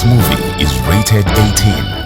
This movie is rated 18.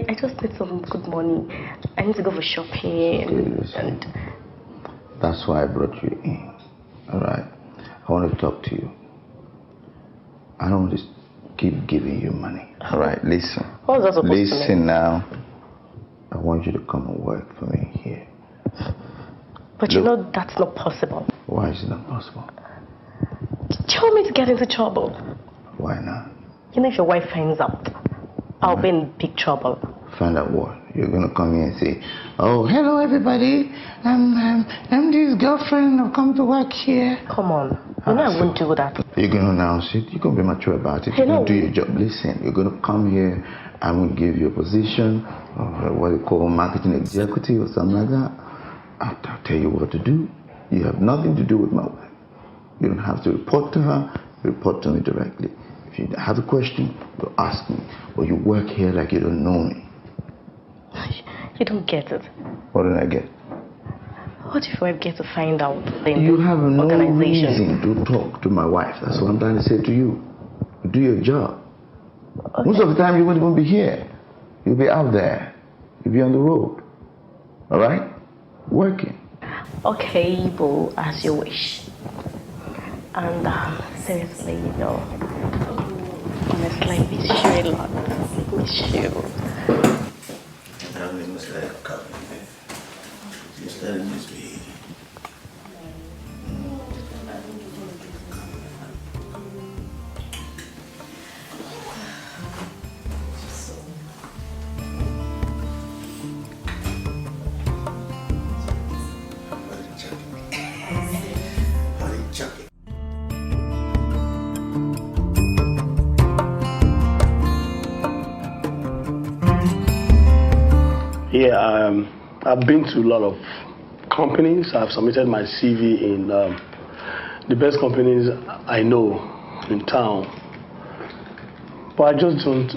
I just need some good money. I need to go for shopping. Okay, that's why I brought you in. Alright? I want to talk to you. I don't want to keep giving you money. Alright, listen. What's that supposed to mean? Listen now. I want you to come and work for me here. But you know that's not possible. Why is it not possible? Do you want me to get into trouble? Why not? You know, if your wife finds out, I'll be in big trouble. Find out what? You're gonna come here and say, "Oh, hello everybody. I'm this girlfriend. I've come to work here." Come on. You know I won't do that. You're gonna announce it. You're gonna be mature about it. You're gonna do your job. Listen, you're gonna come here. I'm gonna give you a position of what you call marketing executive or something like that. I'll tell you what to do. You have nothing to do with my wife. You don't have to report to her. Report to me directly. If you have a question, you ask me. Or you work here like you don't know me. You don't get it. What did I get? What if I get to find out? You have no reason to talk to my wife. That's what I'm trying to say to you. Do your job. Okay. Most of the time you won't even be here. You'll be out there. You'll be on the road. All right? Working. Okay, Bo, as you wish. And seriously, you know, honestly, I miss you a lot. I miss you. I mean, it's like a couple, man. Just let him misbehave. Yeah, I've been to a lot of companies. I've submitted my CV in the best companies I know in town. But I just don't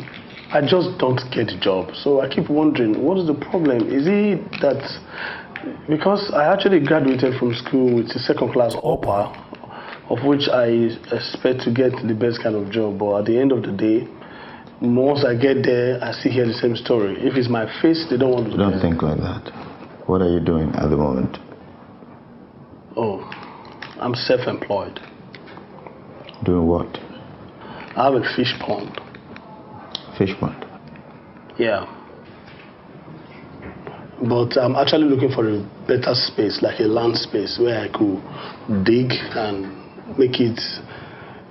I just don't get the job. So I keep wondering, what is the problem? Is it that because I actually graduated from school with a second class upper, of which I expect to get the best kind of job, but at the end of the day, once I get there, I still hear the same story. If it's my face, they don't want to. Don't think like that. What are you doing at the moment? Oh, I'm self-employed. Doing what? I have a fish pond. Fish pond? Yeah. But I'm actually looking for a better space, like a land space, where I could dig and make it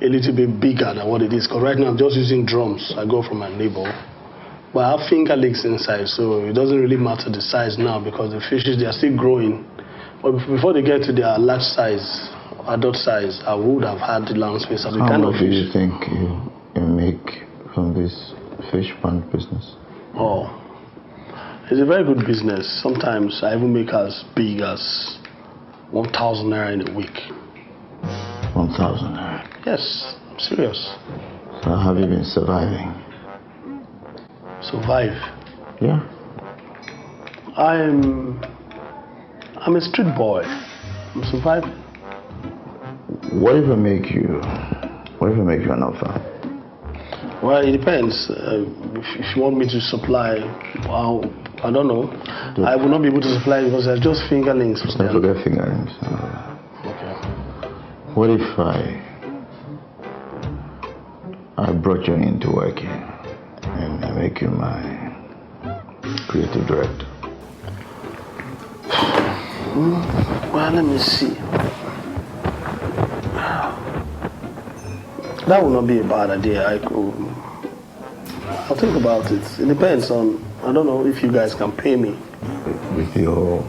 a little bit bigger than what it is. Because right now I'm just using drums I got from my neighbor. But I have finger legs inside, so it doesn't really matter the size now because the fishes, they are still growing. But before they get to their large size, adult size, I would have had the land space of the kind of fish. How much do you think you make from this fish pond business? Oh, it's a very good business. Sometimes I even make as big as 1,000 naira in a week. 1,000 naira? Yes, I'm serious. So how have you been surviving? Survive? Yeah. I'm a street boy. I'm surviving. What if I make you an offer? Well, it depends. If you want me to supply, I don't know. I will not be able to supply because they're just fingerlings. Don't forget fingerlings. Okay. What if I brought you into work here and I make you my creative director? Well, let me see. That would not be a bad idea. I'll think about it. It depends on, I don't know if you guys can pay me. With your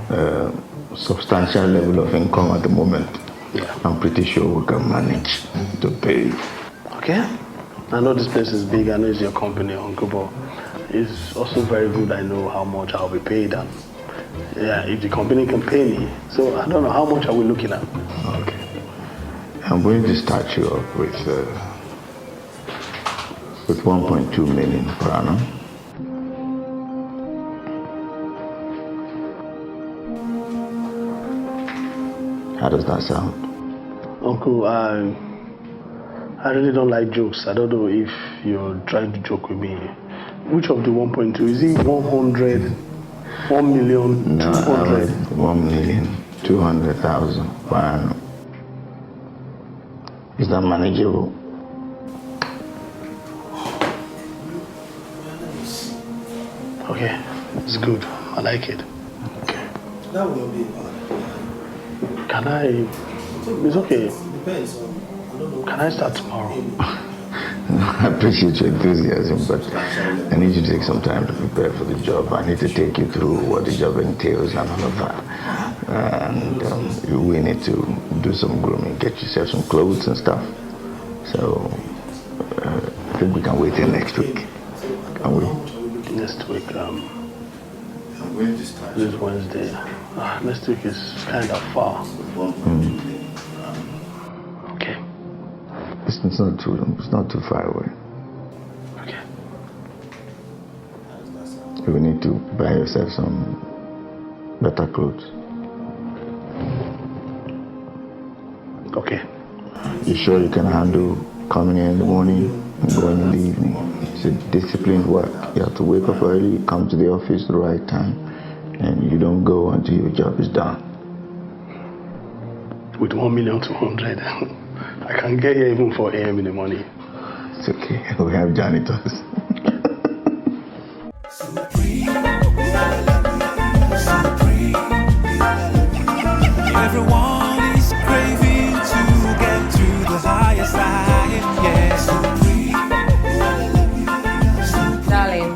substantial level of income at the moment, yeah. I'm pretty sure we can manage to pay you. Okay. I know this place is big. I know it's your company, Uncle, but it's also very good. I know how much I'll be paid. And yeah, if the company can pay me. So I don't know, how much are we looking at? Okay. I'm going to start you up with 1.2 million per annum. How does that sound? Uncle, I really don't like jokes. I don't know if you're trying to joke with me. Which of the 1.2? Is it 100, 1 million, no, 200? 1,200,000 per annum. Is that manageable? Okay, it's good. I like it. Okay. That will not be bad. Can I? It's okay. Depends on, I don't know. Can I start tomorrow? I appreciate your enthusiasm, but I need you to take some time to prepare for the job. I need to take you through what the job entails and all of that. And we need to do some grooming, get yourself some clothes and stuff. So I think we can wait till next week. Can we? Next week, When to start? this is Wednesday. Next week is kind of far. Okay. It's not too far away. Okay. You will need to buy yourself some better clothes. Okay. You sure you can handle coming in the morning and going in the evening? It's a disciplined work. You have to wake up early, come to the office at the right time, and you don't go until your job is done. With 1,200,000, I can get here even 4 a.m. in the morning. It's okay. We have janitors. Everyone is craving to get to the higher side, yeah. Darling,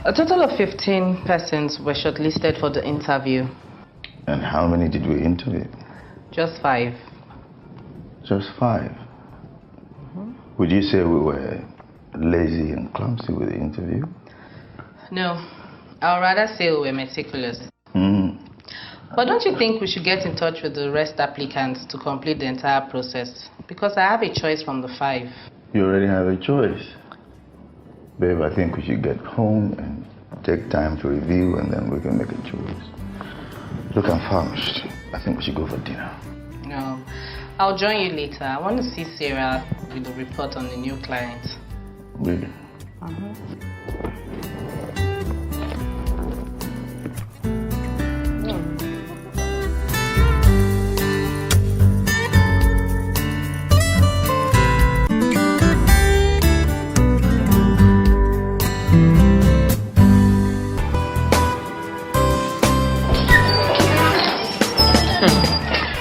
a total of 15 persons were shortlisted for the interview. And how many did we interview? Just 5. Just 5. Would you say we were lazy and clumsy with the interview? No, I'd rather say we were meticulous. But don't you think we should get in touch with the rest applicants to complete the entire process? Because I have a choice from the 5. You already have a choice. Babe, I think we should get home and take time to review and then we can make a choice. Look, I'm famished. I think we should go for dinner. No, I'll join you later. I want to see Sarah with the report on the new client. Really?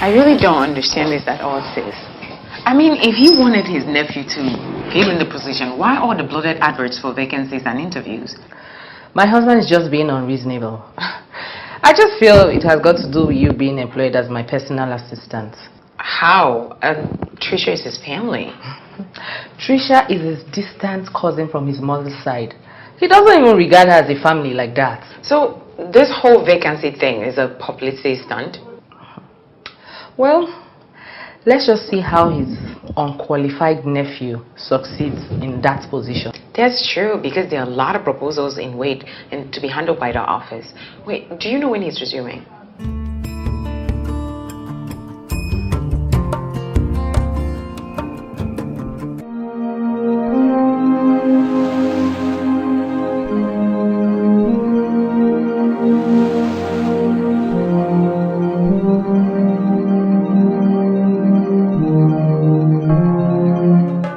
I really don't understand this at all, sis. I mean, if he wanted his nephew to give him the position, why all the bloated adverts for vacancies and interviews? My husband is just being unreasonable. I just feel it has got to do with you being employed as my personal assistant. How? Trisha is his family. Trisha is his distant cousin from his mother's side. He doesn't even regard her as a family like that. So, this whole vacancy thing is a publicity stunt? Well, let's just see how his unqualified nephew succeeds in that position. That's true, because there are a lot of proposals in wait and to be handled by the office. Wait, do you know when he's resuming?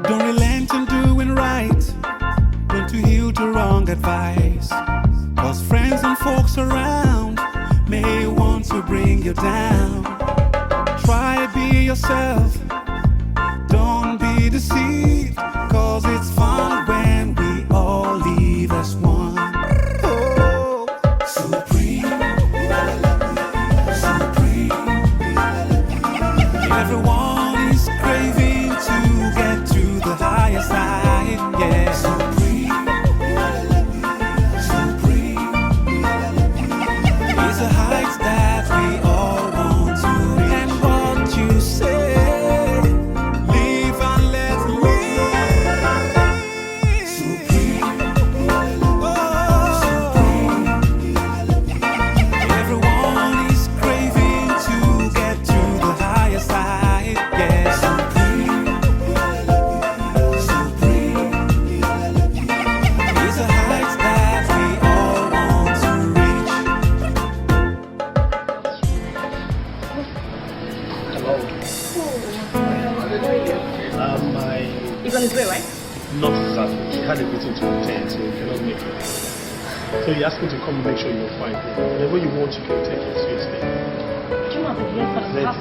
Don't relent in doing right. Don't you heal to wrong advice. Cause friends and folks around may want to bring you down. Try be yourself. Don't be deceived. Cause it's fun when we all live as one. Oh, supreme. Supreme. Everyone is craving to get to the higher side, yeah. Supreme, supreme. It's the heights that we all want to reach. And what you say, live and let live. Supreme, oh, supreme. Everyone is craving to get to the higher side, yeah. Supreme, supreme. It's the heights that we all want to reach. Hello. My He's on his way, right? not exactly. She had a meeting to attend, so you cannot make it. So he asked me to come and make sure you're fine. Whenever you want, you can take it seriously. Do you know I've been here for the Let past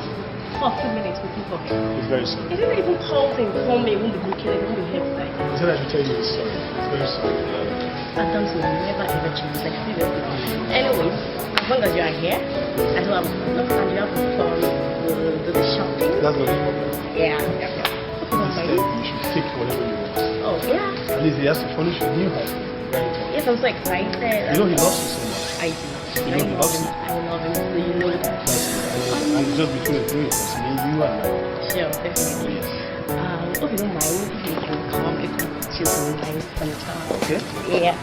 40 minutes waiting for him? It's very sorry. He didn't even call to inform me when the booking and when the help like. He said I should tell you it's sorry. It's very sorry. Adams will never ever change. Like, seriously. Anyways, as long as you are here, I don't have enough time. You have fun, do the shopping. That's not the problem. Yeah. Instead, you should take whatever you want. Oh, yeah. At least he has to furnish your new house. Very important. Yes, I'm so excited. You know he loves you so much. I do. You I know he love loves him. you. I love him. So you know that. And it's just between the three of us, me, you, and I. Sure, definitely. If you don't mind, you can come. You can chill sometimes. Okay? Yeah.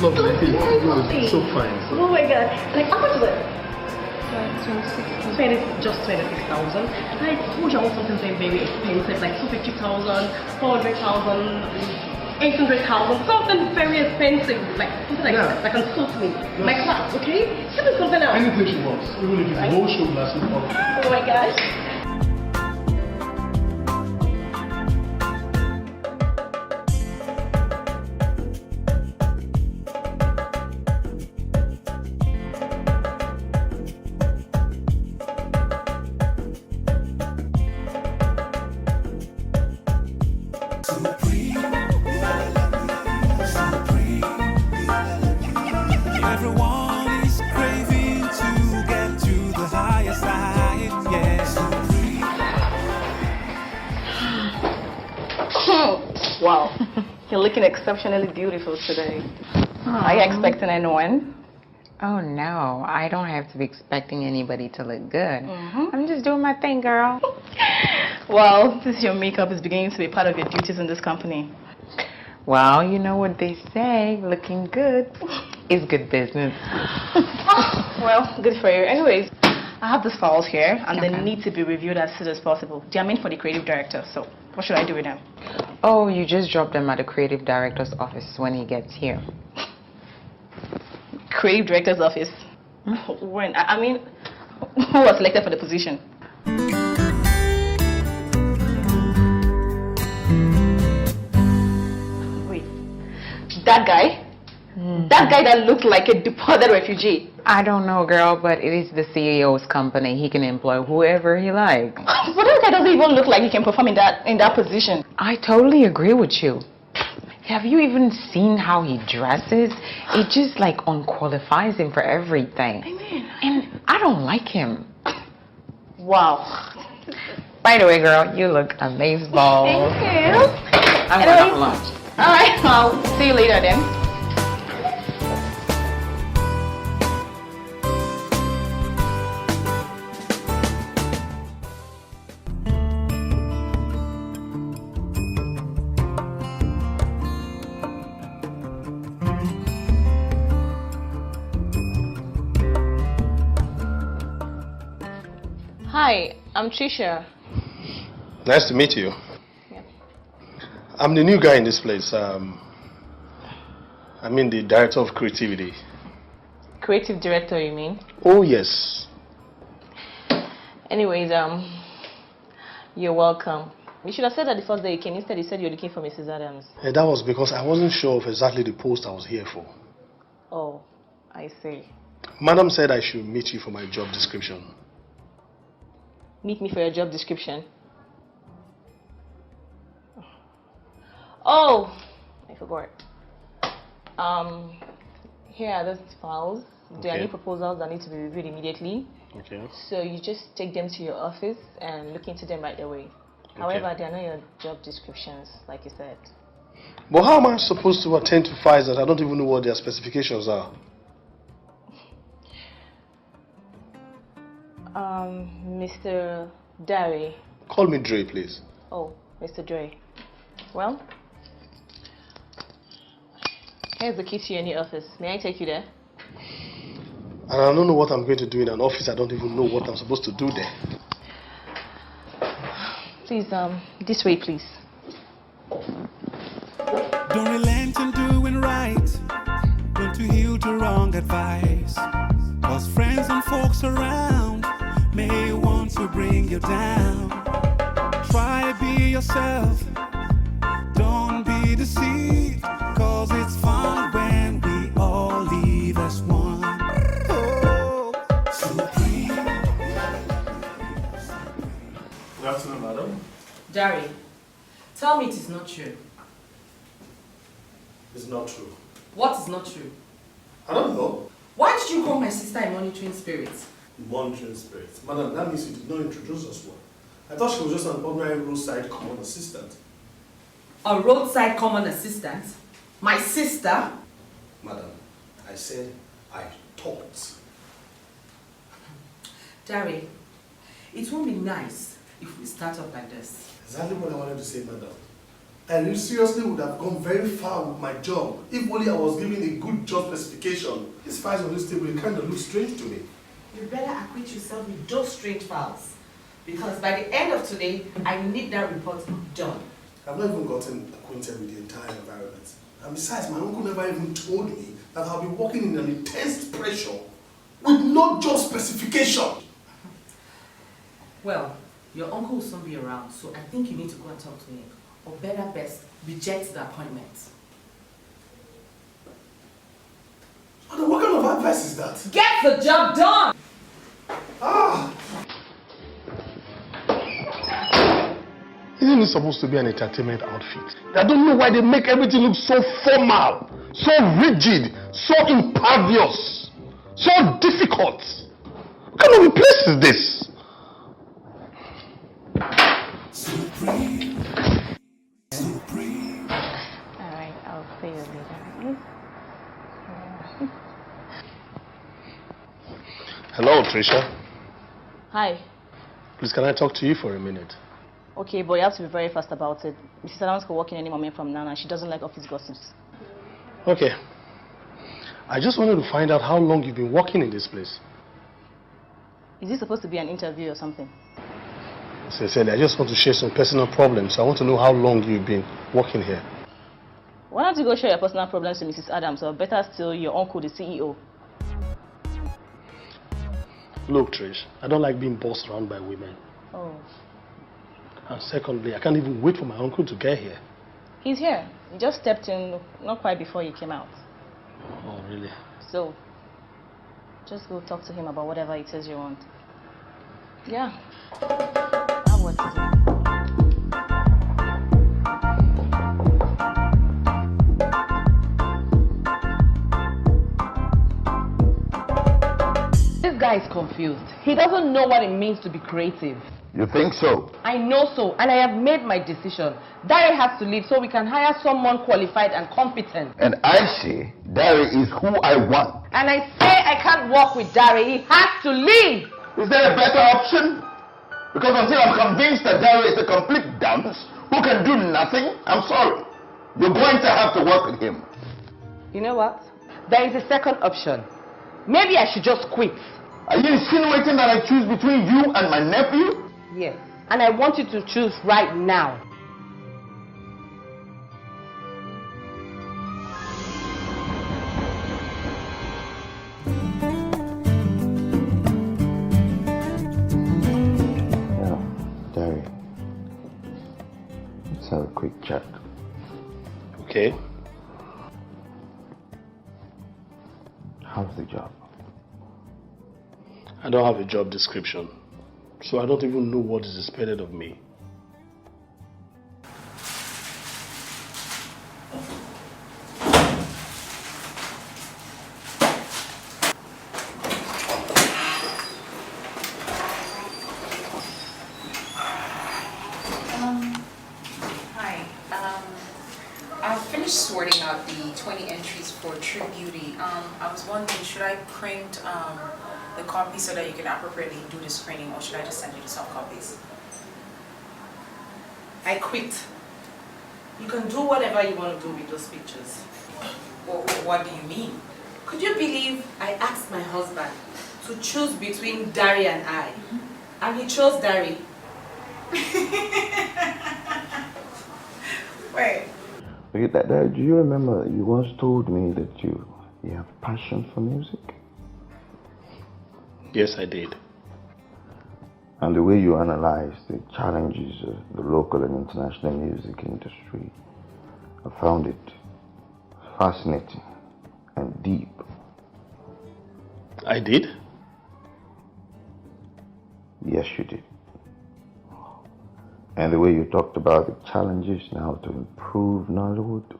lovely. It's So fine. Oh my god. Like, how much is it? 26,000. Just 26,000. I told you I want something very expensive, like 250,000, 400,000, 800,000, something very expensive, like something like that can suit me. My class, okay? Give me something else. Anything she wants, even if it's whole show glasses. Oh my gosh. Everyone is craving to get to the higher side, yeah. Wow. You're looking exceptionally beautiful today. Are you expecting anyone? Oh no, I don't have to be expecting anybody to look good. I'm just doing my thing, girl. Well, this your makeup is beginning to be part of your duties in this company. Well, you know what they say, looking good is good business. Well, good for you. Anyways, I have these files here and Okay. they need to be reviewed as soon as possible. They are meant for the creative director, so what should I do with them? Oh, you just dropped them at the creative director's office when he gets here. Creative director's office? When? I mean, who was selected for the position? Wait, that guy? That guy that looks like a deported refugee. I don't know, girl, but it is the CEO's company. He can employ whoever he likes. But that guy doesn't even look like he can perform in that position. I totally agree with you. Have you even seen how he dresses? It just like unqualifies him for everything. And I don't like him. Wow. By the way, girl, you look amazing. Thank you. I'm going to lunch. All right, I'll see you later then. Hi, I'm Trisha. Nice to meet you. Yeah. I'm the new guy in this place. I mean the director of creativity. Creative director, you mean? Oh yes. Anyways, you're welcome. You should have said that the first day you came. Instead, you said you're looking for Mrs. Adams. And that was because I wasn't sure of exactly the post I was here for. Oh, I see. Madam said I should meet you for my job description. Meet me for your job description. Oh, I forgot. Here are those files. There are Okay. new proposals that need to be reviewed immediately. Okay. So you just take them to your office and look into them right away. However, they are not your job descriptions, like you said. But how am I supposed to attend to files that I don't even know what their specifications are? Mr. Derry. Call me Dre, please. Oh, Mr. Dre. Well, here's the key to your new office. May I take you there? And I don't know what I'm going to do in an office. I don't even know what I'm supposed to do there. Please, this way, please. Don't relent in doing right. Don't you heal to wrong advice. Cause friends and folks around may want to bring you down. Try be yourself. Don't be deceived. Cause it's fun when we all live as one. Oh, supreme. Good afternoon, madam. Jerry, tell me it is not true. It's not true. What is not true? I don't know. Why did you call my sister a monitoring spirit? Monitoring spirit. Madam, that means you did not introduce us well. I thought she was just an ordinary roadside common assistant. A roadside common assistant? My sister? Madam, I said I thought. Jerry, it won't be nice if we start up like this. Exactly what I wanted to say, madam. I really seriously would have gone very far with my job if only I was given a good job specification. These files on this table kind of look strange to me. You better acquit yourself with those strange files. Because by the end of today, I need that report done. I've not even gotten acquainted with the entire environment. And besides, my uncle never even told me that I'll be working in an intense pressure with no job specification. Well, your uncle will soon be around, so I think you need to go and talk to him. Or better best, reject the appointment. What kind of advice is that? Get the job done! Ah! Isn't it supposed to be an entertainment outfit? I don't know why they make everything look so formal, so rigid, so impervious, so difficult. What kind of a place is this? Alright, I'll see you later. Hello, Tricia. Hi. Please, can I talk to you for a minute? Okay, but you have to be very fast about it. Mrs. Adams could walk in any moment from now and she doesn't like office gossips. Okay. I just wanted to find out how long you've been working in this place. Is this supposed to be an interview or something? Sincerely, I just want to share some personal problems. I want to know how long you've been working here. Why don't you go share your personal problems to Mrs. Adams, or better still, your uncle, the CEO? Look, Trish, I don't like being bossed around by women. Oh. And secondly, I can't even wait for my uncle to get here. He's here. He just stepped in not quite before you came out. Oh, really? So, just go talk to him about whatever it is you want. Yeah. Now what is it? This guy is confused. He doesn't know what it means to be creative. You think so? I know so, and I have made my decision. Dari has to leave so we can hire someone qualified and competent. And I say, Dari is who I want. And I say I can't work with Dari. He has to leave. Is there a better option? Because until I'm convinced that Dari is a complete dunce who can do nothing, I'm sorry. You're going to have to work with him. You know what? There is a second option. Maybe I should just quit. Are you insinuating that I choose between you and my nephew? Yes. And I want you to choose right now. Yeah, Dari. Let's have a quick chat. Okay. How's the job? I don't have a job description, so I don't even know what is expected of me. Hi. I've finished sorting out the 20 entries for True Beauty. I was wondering, should I print the copy so that you can appropriately do the screening, or should I just send you the soft copies? I quit. You can do whatever you want to do with those pictures. What do you mean? Could you believe I asked my husband to choose between Dari and I? And he chose Dari. Wait. Do you remember you once told me that you have passion for music? Yes, I did. And the way you analyze the challenges of the local and international music industry, I found it fascinating and deep. I did? Yes, you did. And the way you talked about the challenges now to improve Nollywood,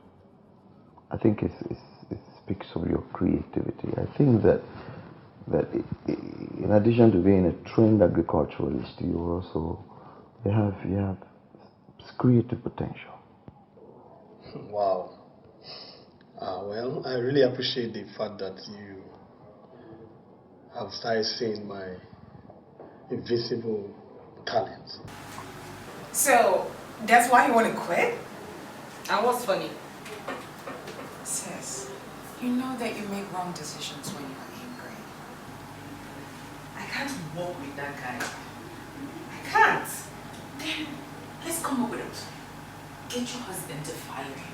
I think it speaks of your creativity. I think that in addition to being a trained agriculturalist, you have creative potential. Wow. Well, I really appreciate the fact that you have started seeing my invisible talent. So, that's why you want to quit? And what's funny? Sis, you know that you make wrong decisions when you're angry. I can't walk with that guy. I can't. Then let's come up with it. Get your husband to fire him.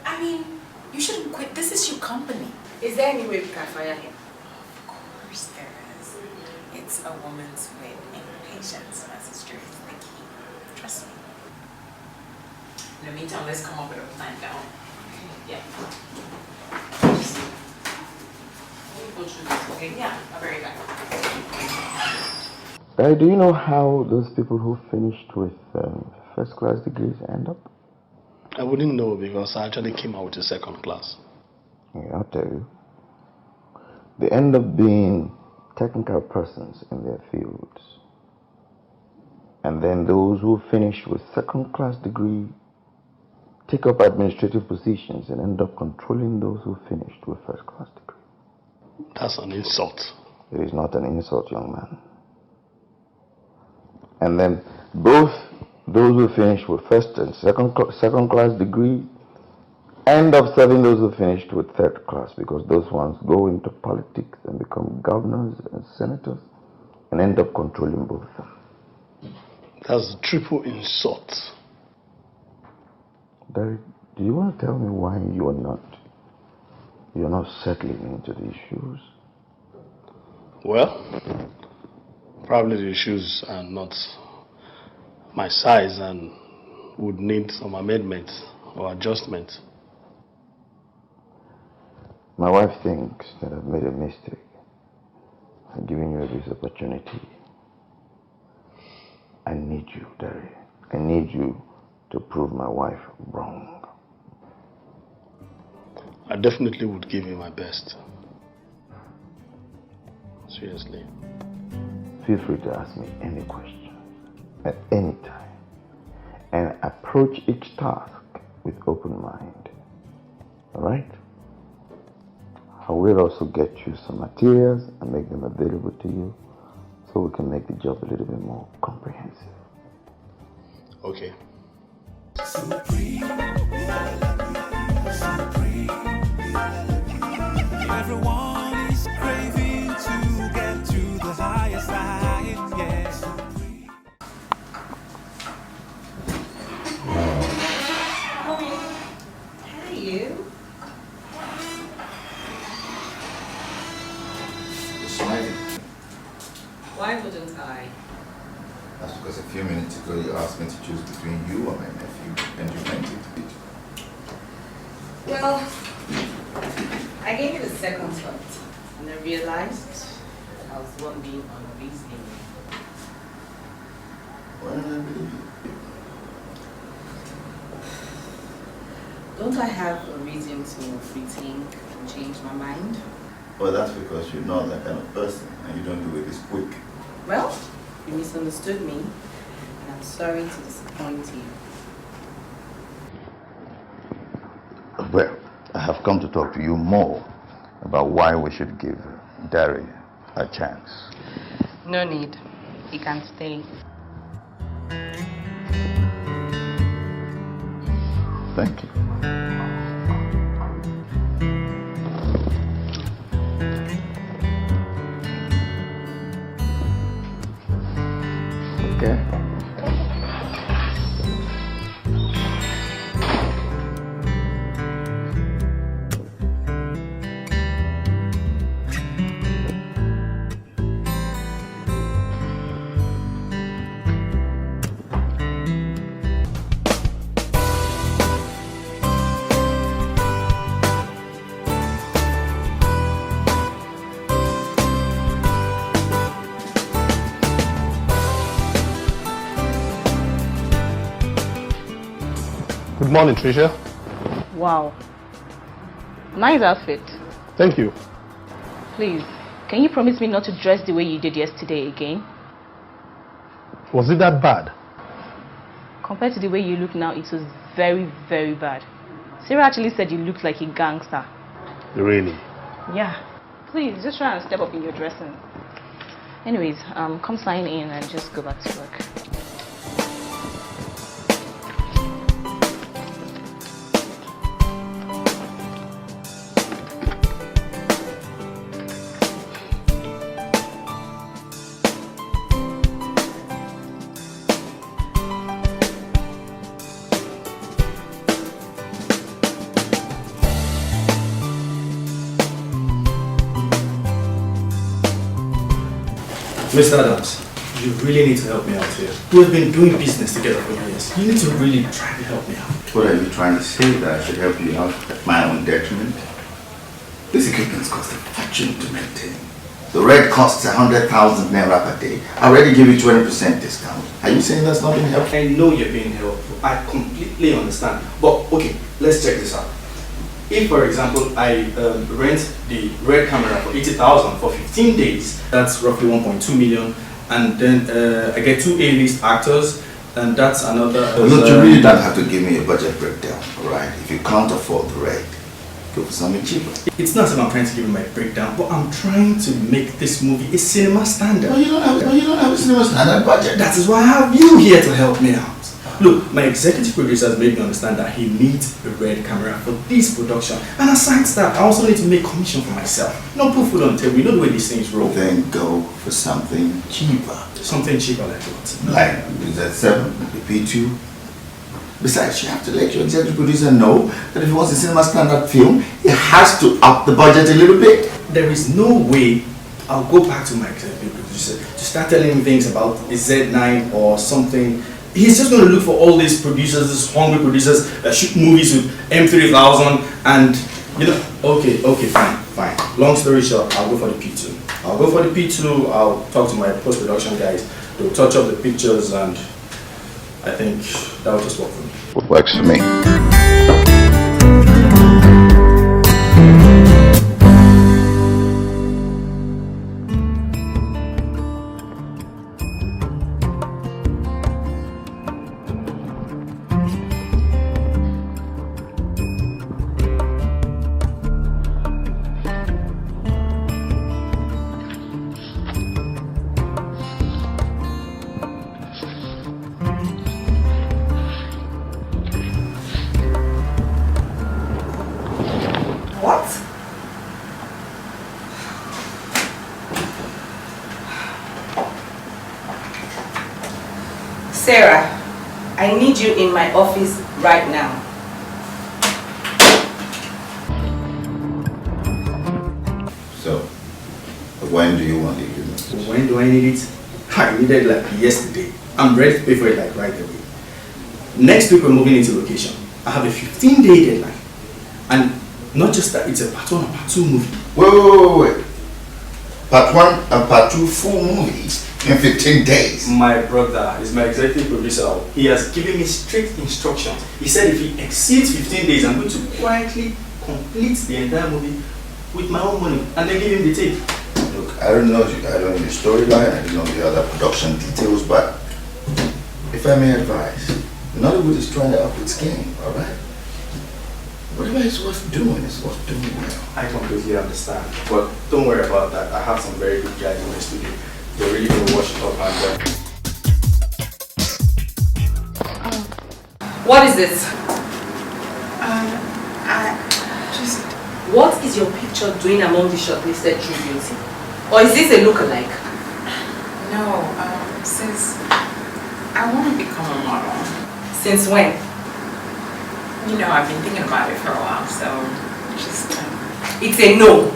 I mean, you shouldn't quit. This is your company. Is there any way we can fire him? Of course there is. It's a woman's wit and patience, my sister, is the key. Trust me. In the meantime, let's come up with a plan now. Yeah. Just let me go through this, okay? Yeah, I'll be right back. Do you know how those people who finished with first class degrees end up? I wouldn't know because I actually came out with a second class. Yeah, I'll tell you. They end up being technical persons in their fields. And then those who finish with second class degree take up administrative positions and end up controlling those who finished with first class degree. That's an insult. It is not an insult, young man. And then both those who finish with first and second class degree end up serving those who finished with third class, because those ones go into politics and become governors and senators and end up controlling both of them. That's a triple insult. Derek, do you want to tell me why you're not settling into these shoes? Well, probably the shoes are not my size and would need some amendments or adjustments. My wife thinks that I've made a mistake in giving you this opportunity. I need you, Derek. I need you to prove my wife wrong. I definitely would give you my best. Seriously. Feel free to ask me any question at any time, and approach each task with open mind. All right? I will also get you some materials and make them available to you so we can make the job a little bit more comprehensive. Okay. Supreme. Everyone is craving to get to the higher side, yeah. Hey, you. You're smiling. Why wouldn't I? That's because a few minutes ago you asked me to choose between you or my nephew, and you meant it. Well, I gave it a second thought, and I realized I was one being unreasonable. Why don't I believe you? Don't I have a reason to rethink and change my mind? Well, that's because you're not that kind of person, and you don't do it this quick. Well, you misunderstood me, and I'm sorry to disappoint you. Well, I have come to talk to you more about why we should give Derry a chance. No need. He can stay. Thank you. Okay. Good morning, Tricia. Wow. Nice outfit. Thank you. Please, can you promise me not to dress the way you did yesterday again? Was it that bad? Compared to the way you look now, it was very, very bad. Sarah actually said you looked like a gangster. Really? Yeah. Please, just try and step up in your dressing. Anyways, come sign in and just go back to work. Mr. Adams, you really need to help me out here. We've been doing business together for years. You need to really try to help me out. What are you trying to say? That I should help you out at my own detriment? This equipment costs a fortune to maintain. The red costs 100,000 naira per day. I already give you 20% discount. Are you saying that's not being helpful? I know you're being helpful. I completely understand. But okay, let's check this out. If, for example, I rent the red camera for 80,000 for 15 days, that's roughly 1.2 million. And then I get 2 A-list actors, and that's another... Look, you really don't have to give me a budget breakdown, alright? If you can't afford the red, go for something cheaper. It's not that I'm trying to give you my breakdown, but I'm trying to make this movie a cinema standard. No, you don't have a cinema standard budget. That is why I have you here to help me out. Look, my executive producer has made me understand that he needs a red camera for this production. And aside that, I also need to make commission for myself. Not put food on the table. You know the way these things roll. Then go for something cheaper. Something cheaper like what? Like the Z7, the P2. Besides, you have to let your executive producer know that if he wants a cinema standard film, he has to up the budget a little bit. There is no way I'll go back to my executive producer to start telling him things about a Z9 or something. He's just going to look for all these producers, these hungry producers that shoot movies with M3000 and, you know, okay, fine. Long story short, I'll go for the P2. I'll go for the P2, I'll talk to my post-production guys, they'll touch up the pictures, and I think that will just work for me. What works for me? Sarah, I need you in my office right now. So, when do you want the equipment? When do I need it? I need it like yesterday. I'm ready to pay for it like right away. Next week we're moving into location. I have a 15-day deadline. And not just that, it's a part 1 and part 2 movie. Wait. Part 1 and part 2 full movies in 15 days. My brother is my executive producer. He has given me strict instructions. He said if he exceeds 15 days, I'm going to quietly complete the entire movie with my own money and then give him the tape. Look, I don't know your storyline, I don't know the other production details, but if I may advise, Nollywood is trying to up its game, alright? Whatever is worth doing is worth doing well. I completely understand, but don't worry about that. I have some very good guys in the studio. They're really going to wash it up and What is this? What is your picture doing among the shortlisted tributes? Or is this a lookalike? No, since I want to become a model. Since when? You know, I've been thinking about it for a while, so just... It's a no.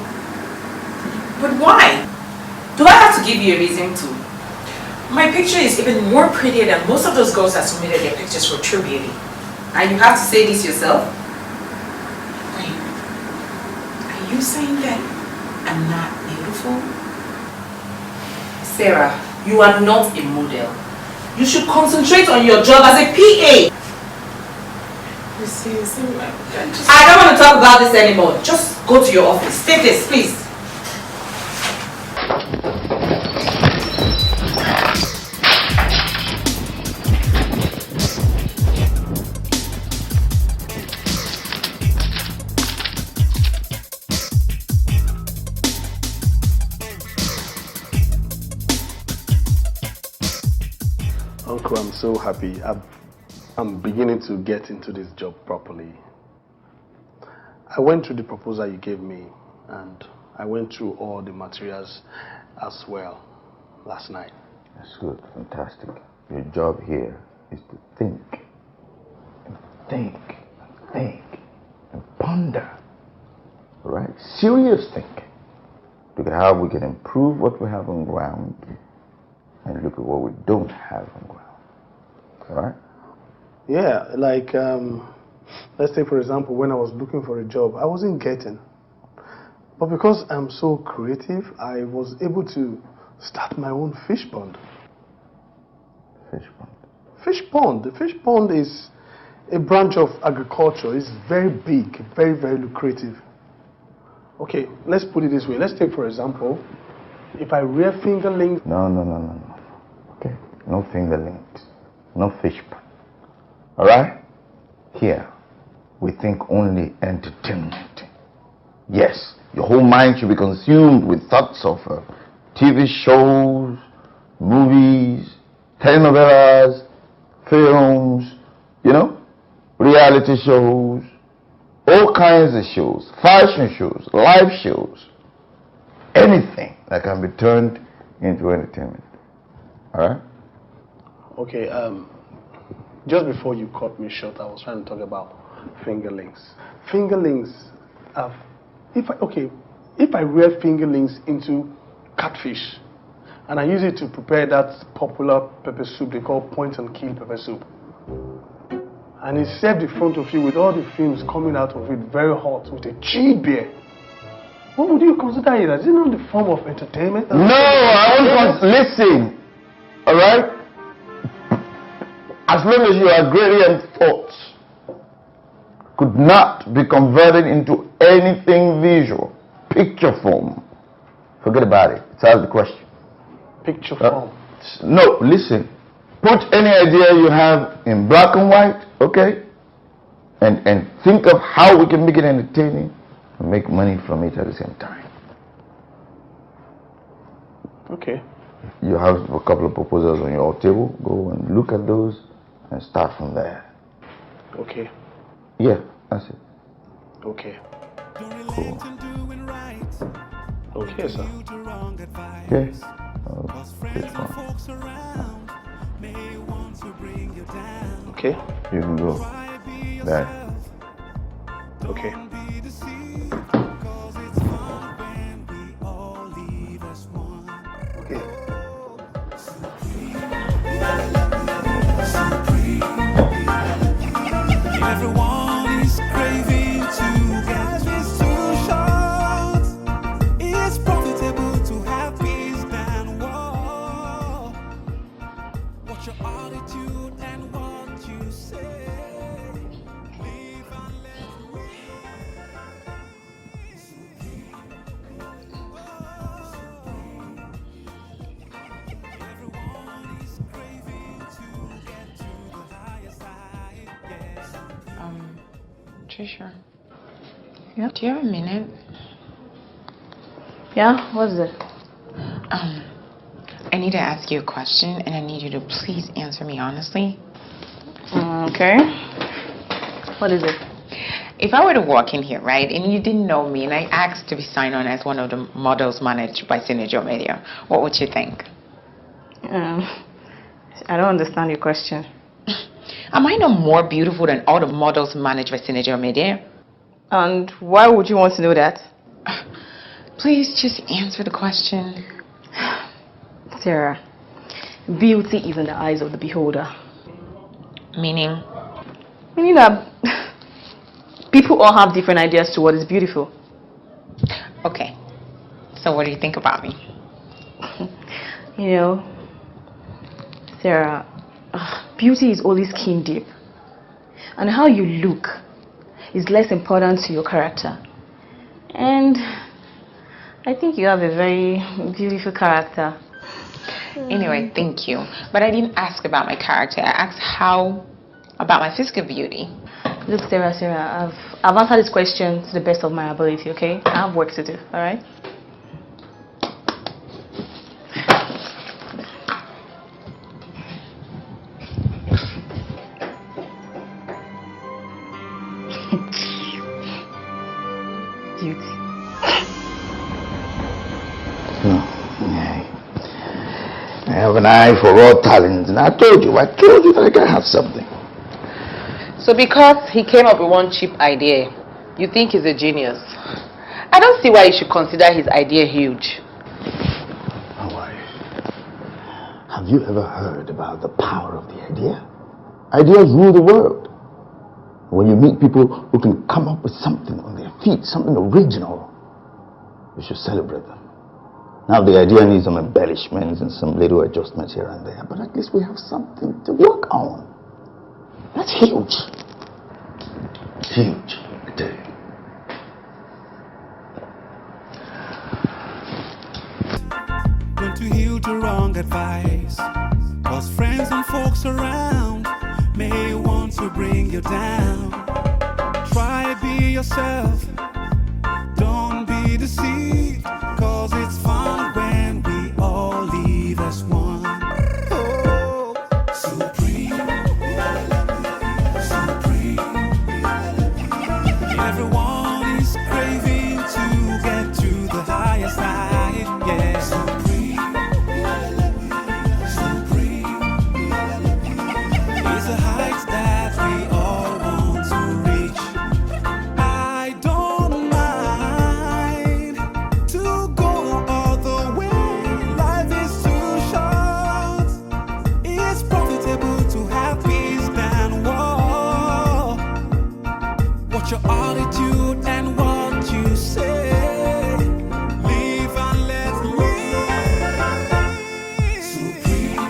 But why? Do I have to give you a reason to? My picture is even more prettier than most of those girls that submitted their pictures for True Beauty. And you have to say this yourself? Wait, are you saying that I'm not beautiful? Sarah, you are not a model. You should concentrate on your job as a PA. I don't want to talk about this anymore. Just go to your office. Take this, please. Uncle, I'm so happy. I'm beginning to get into this job properly. I went through the proposal you gave me, and I went through all the materials as well last night. That's good, fantastic. Your job here is to think, and ponder. All right? Serious thinking. Look at how we can improve what we have on ground and look at what we don't have on ground. All right? Yeah, like, let's say, for example, when I was looking for a job, I wasn't getting. But because I'm so creative, I was able to start my own fish pond. Fish pond? Fish pond. The fish pond is a branch of agriculture. It's very big, very, very lucrative. Okay, let's put it this way. Let's take, for example, if I rear fingerlings. No. Okay, no fingerlings, no fish pond. All right? Here, we think only entertainment. Yes, your whole mind should be consumed with thoughts of TV shows, movies, telenovelas, films, you know, reality shows, all kinds of shows, fashion shows, live shows, anything that can be turned into entertainment. All right? Okay, just before you cut me short, I was trying to talk about fingerlings. Fingerlings have, if I rear fingerlings into catfish, and I use it to prepare that popular pepper soup they call point and kill pepper soup, and it's served in front of you with all the fumes coming out of it very hot with a chilled beer, what would you consider it as? Is it not the form of entertainment? No, I won't listen. All right? As long as your agrarian thoughts could not be converted into anything visual, picture form, forget about it. It's out of the question. Picture form? No, listen. Put any idea you have in black and white, okay? And think of how we can make it entertaining and make money from it at the same time. Okay. You have a couple of proposals on your table. Go and look at those and start from there. Okay. Yeah, that's it. Okay. Cool. Okay, sir. Okay. Okay. You can go. Bye. Okay. Okay. Everyone is craving to get this too short. It's profitable to have peace than war. What's your attitude and what you say? Live and let Everyone is craving to get to the higher side. Trisha. Yeah? Do you have a minute? Yeah? What is it? I need to ask you a question, and I need you to please answer me honestly. Okay. What is it? If I were to walk in here, right, and you didn't know me, and I asked to be signed on as one of the models managed by Synergy Media, what would you think? I don't understand your question. Am I no more beautiful than all the models managed by Synergy Media? And why would you want to know that? Please just answer the question. Sarah, beauty is in the eyes of the beholder. Meaning? Meaning that people all have different ideas to what is beautiful. Okay. So what do you think about me? You know, Sarah, beauty is always skin deep. And how you look is less important to your character. And I think you have a very beautiful character. Anyway, thank you. But I didn't ask about my character. I asked about my physical beauty. Look, Sarah, I've answered this question to the best of my ability, okay? I have work to do, alright? Beauty. I have an eye for raw talent, and I told you that I can have something. So because he came up with one cheap idea, you think he's a genius? I don't see why you should consider his idea huge. Have you ever heard about the power of the idea? Ideas rule the world. When you meet people who can come up with something on their feet, something original, you should celebrate them. Now the idea needs some embellishments and some little adjustments here and there, but at least we have something to work on. That's huge. Huge, I tell you. Don't you heal to wrong advice, 'cause friends and folks around may want to bring you down. Try be yourself, don't be deceived, 'cause it's fun when we all live as one. Oh, supreme, supreme. Everyone is craving to get to the higher side, yeah. Supreme, supreme. It's the heights that we all want to reach. I don't mind to go all the way. Life is too short. It's profitable to have peace than war. Watch your attitude and what you say. Live and let live. Supreme.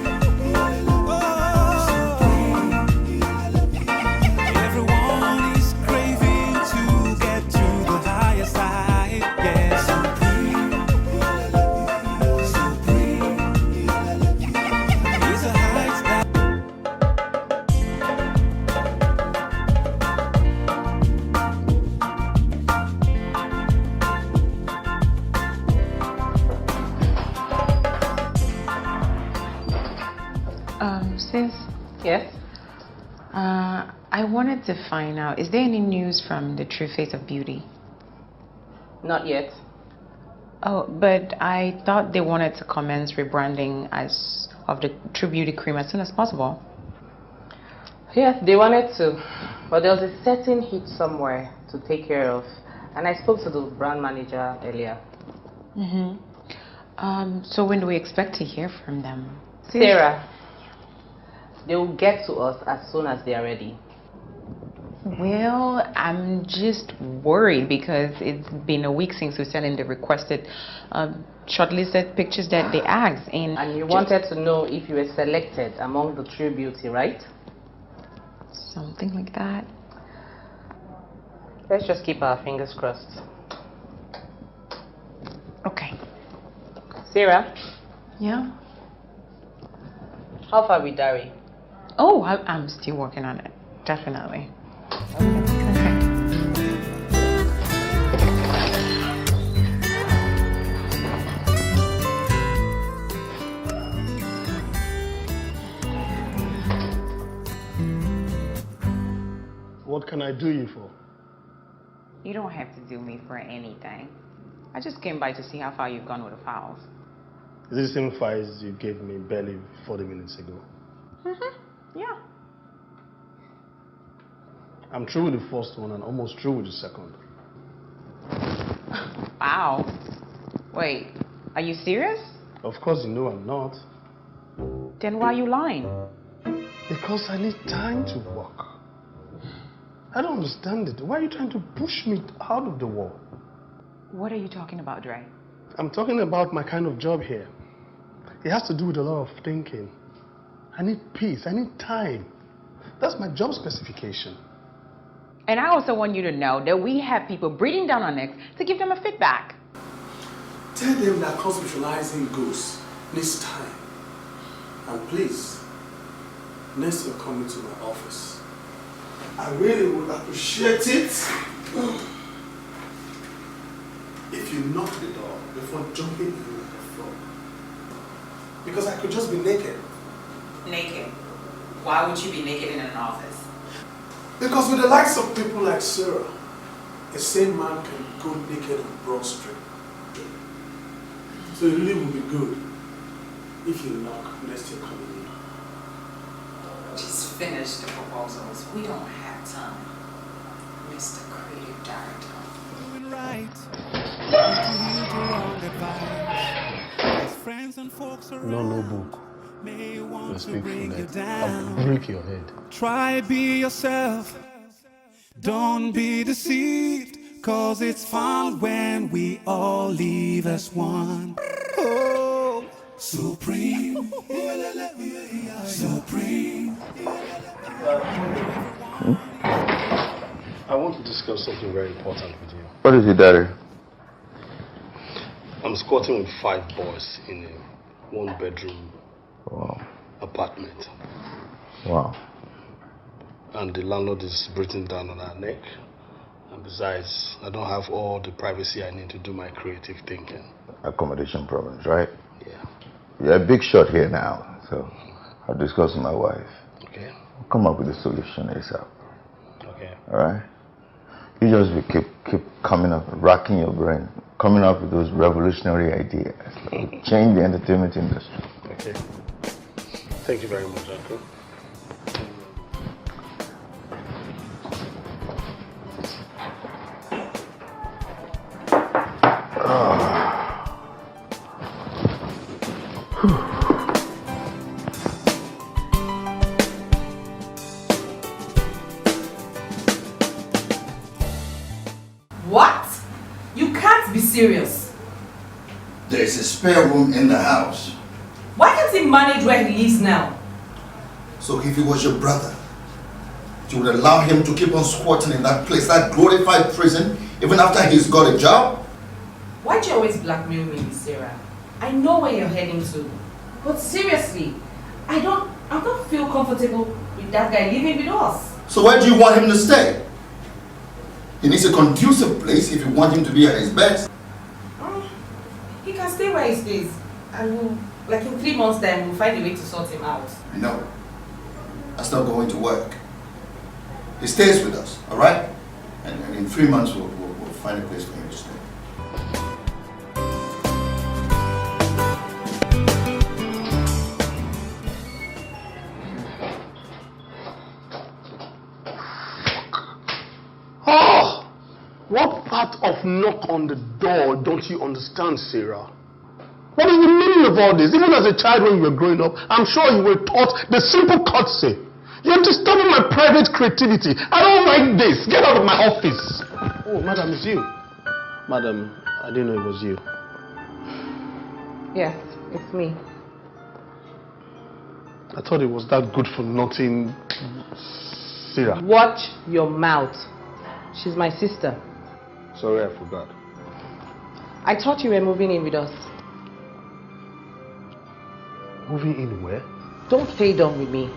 Everyone is craving to get to the higher side. Yeah, supreme, supreme. It's the heights that. Sis? Yes? I wanted to find out, is there any news from the True Face of Beauty? Not yet. Oh, but I thought they wanted to commence rebranding of the True Beauty cream as soon as possible. Yes, they wanted to, but there was a certain heat somewhere to take care of, and I spoke to the brand manager earlier. So when do we expect to hear from them? Sarah, they will get to us as soon as they are ready. Well, I'm just worried because it's been a week since we sent in the requested shortlisted pictures that they asked. And you wanted to know if you were selected among the True Beauty, right? Something like that. Let's just keep our fingers crossed. Okay. Sarah? Yeah? How far with Dari? Oh, I'm still working on it. Definitely. What can I do you for? You don't have to do me for anything. I just came by to see how far you've gone with the files. Is this the same files you gave me barely 40 minutes ago? Yeah. I'm through with the first one and almost through with the second. Wow. Wait, are you serious? Of course you know I'm not. Then why are you lying? Because I need time to work. I don't understand it. Why are you trying to push me out of the wall? What are you talking about, Dre? I'm talking about my kind of job here. It has to do with a lot of thinking. I need peace. I need time. That's my job specification. And I also want you to know that we have people breathing down our necks to give them a feedback. Tell them that conceptualizing goals needs time. And please, next you're coming to my office, I really would appreciate it if you knock the door before jumping in at the floor. Because I could just be naked. Naked? Why would you be naked in an office? Because with the likes of people like Sarah, a sane man can go naked on Broad Street. So it really would be good if you knock next you're coming in. Just finish the proposals. We don't have time, Mr. Creative Director. Doing right. Don't you heal to wrong advice. As friends and folks around No book. may want You to speak bring for you that. I'll down. break your head. Try be yourself. Don't be deceived, cause it's fun when we all live as one. Oh, supreme, supreme. I want to discuss something very important with you. What is it, Daddy? I'm squatting with 5 boys in a 1-bedroom apartment. Wow. And the landlord is breathing down on our neck. And besides, I don't have all the privacy I need to do my creative thinking. Accommodation problems, right? Yeah. You're a big shot here now, so I'll discuss with my wife. Okay. I'll come up with a solution ASAP. Okay. All right? You just keep coming up, racking your brain, coming up with those revolutionary ideas. Change the entertainment industry. Okay. Thank you very much, Uncle. What? You can't be serious. There's a spare room in the house. Why can't he manage where he lives now? So if he was your brother, you would allow him to keep on squatting in that place, that glorified prison, even after he's got a job? Why'd you always blackmail me, Miss Sarah? I know where you're heading to. But seriously, I don't feel comfortable with that guy living with us. So where do you want him to stay? He needs a conducive place if you want him to be at his best. He can stay where he stays. And we'll, like in 3 months' time, we'll find a way to sort him out. No, that's not going to work. He stays with us, all right? And in 3 months, we'll find a place for him to stay. Oh! What part of knock on the door don't you understand, Sarah? What is the meaning of all this? Even as a child when you were growing up, I'm sure you were taught the simple courtesy. You're disturbing my private creativity. I don't like this. Get out of my office. Oh, madam, it's you. Madam, I didn't know it was you. Yes, it's me. I thought it was that good for nothing, Sarah. Watch your mouth. She's my sister. Sorry, I forgot. I thought you were moving in with us. Moving in where? Don't play dumb with me.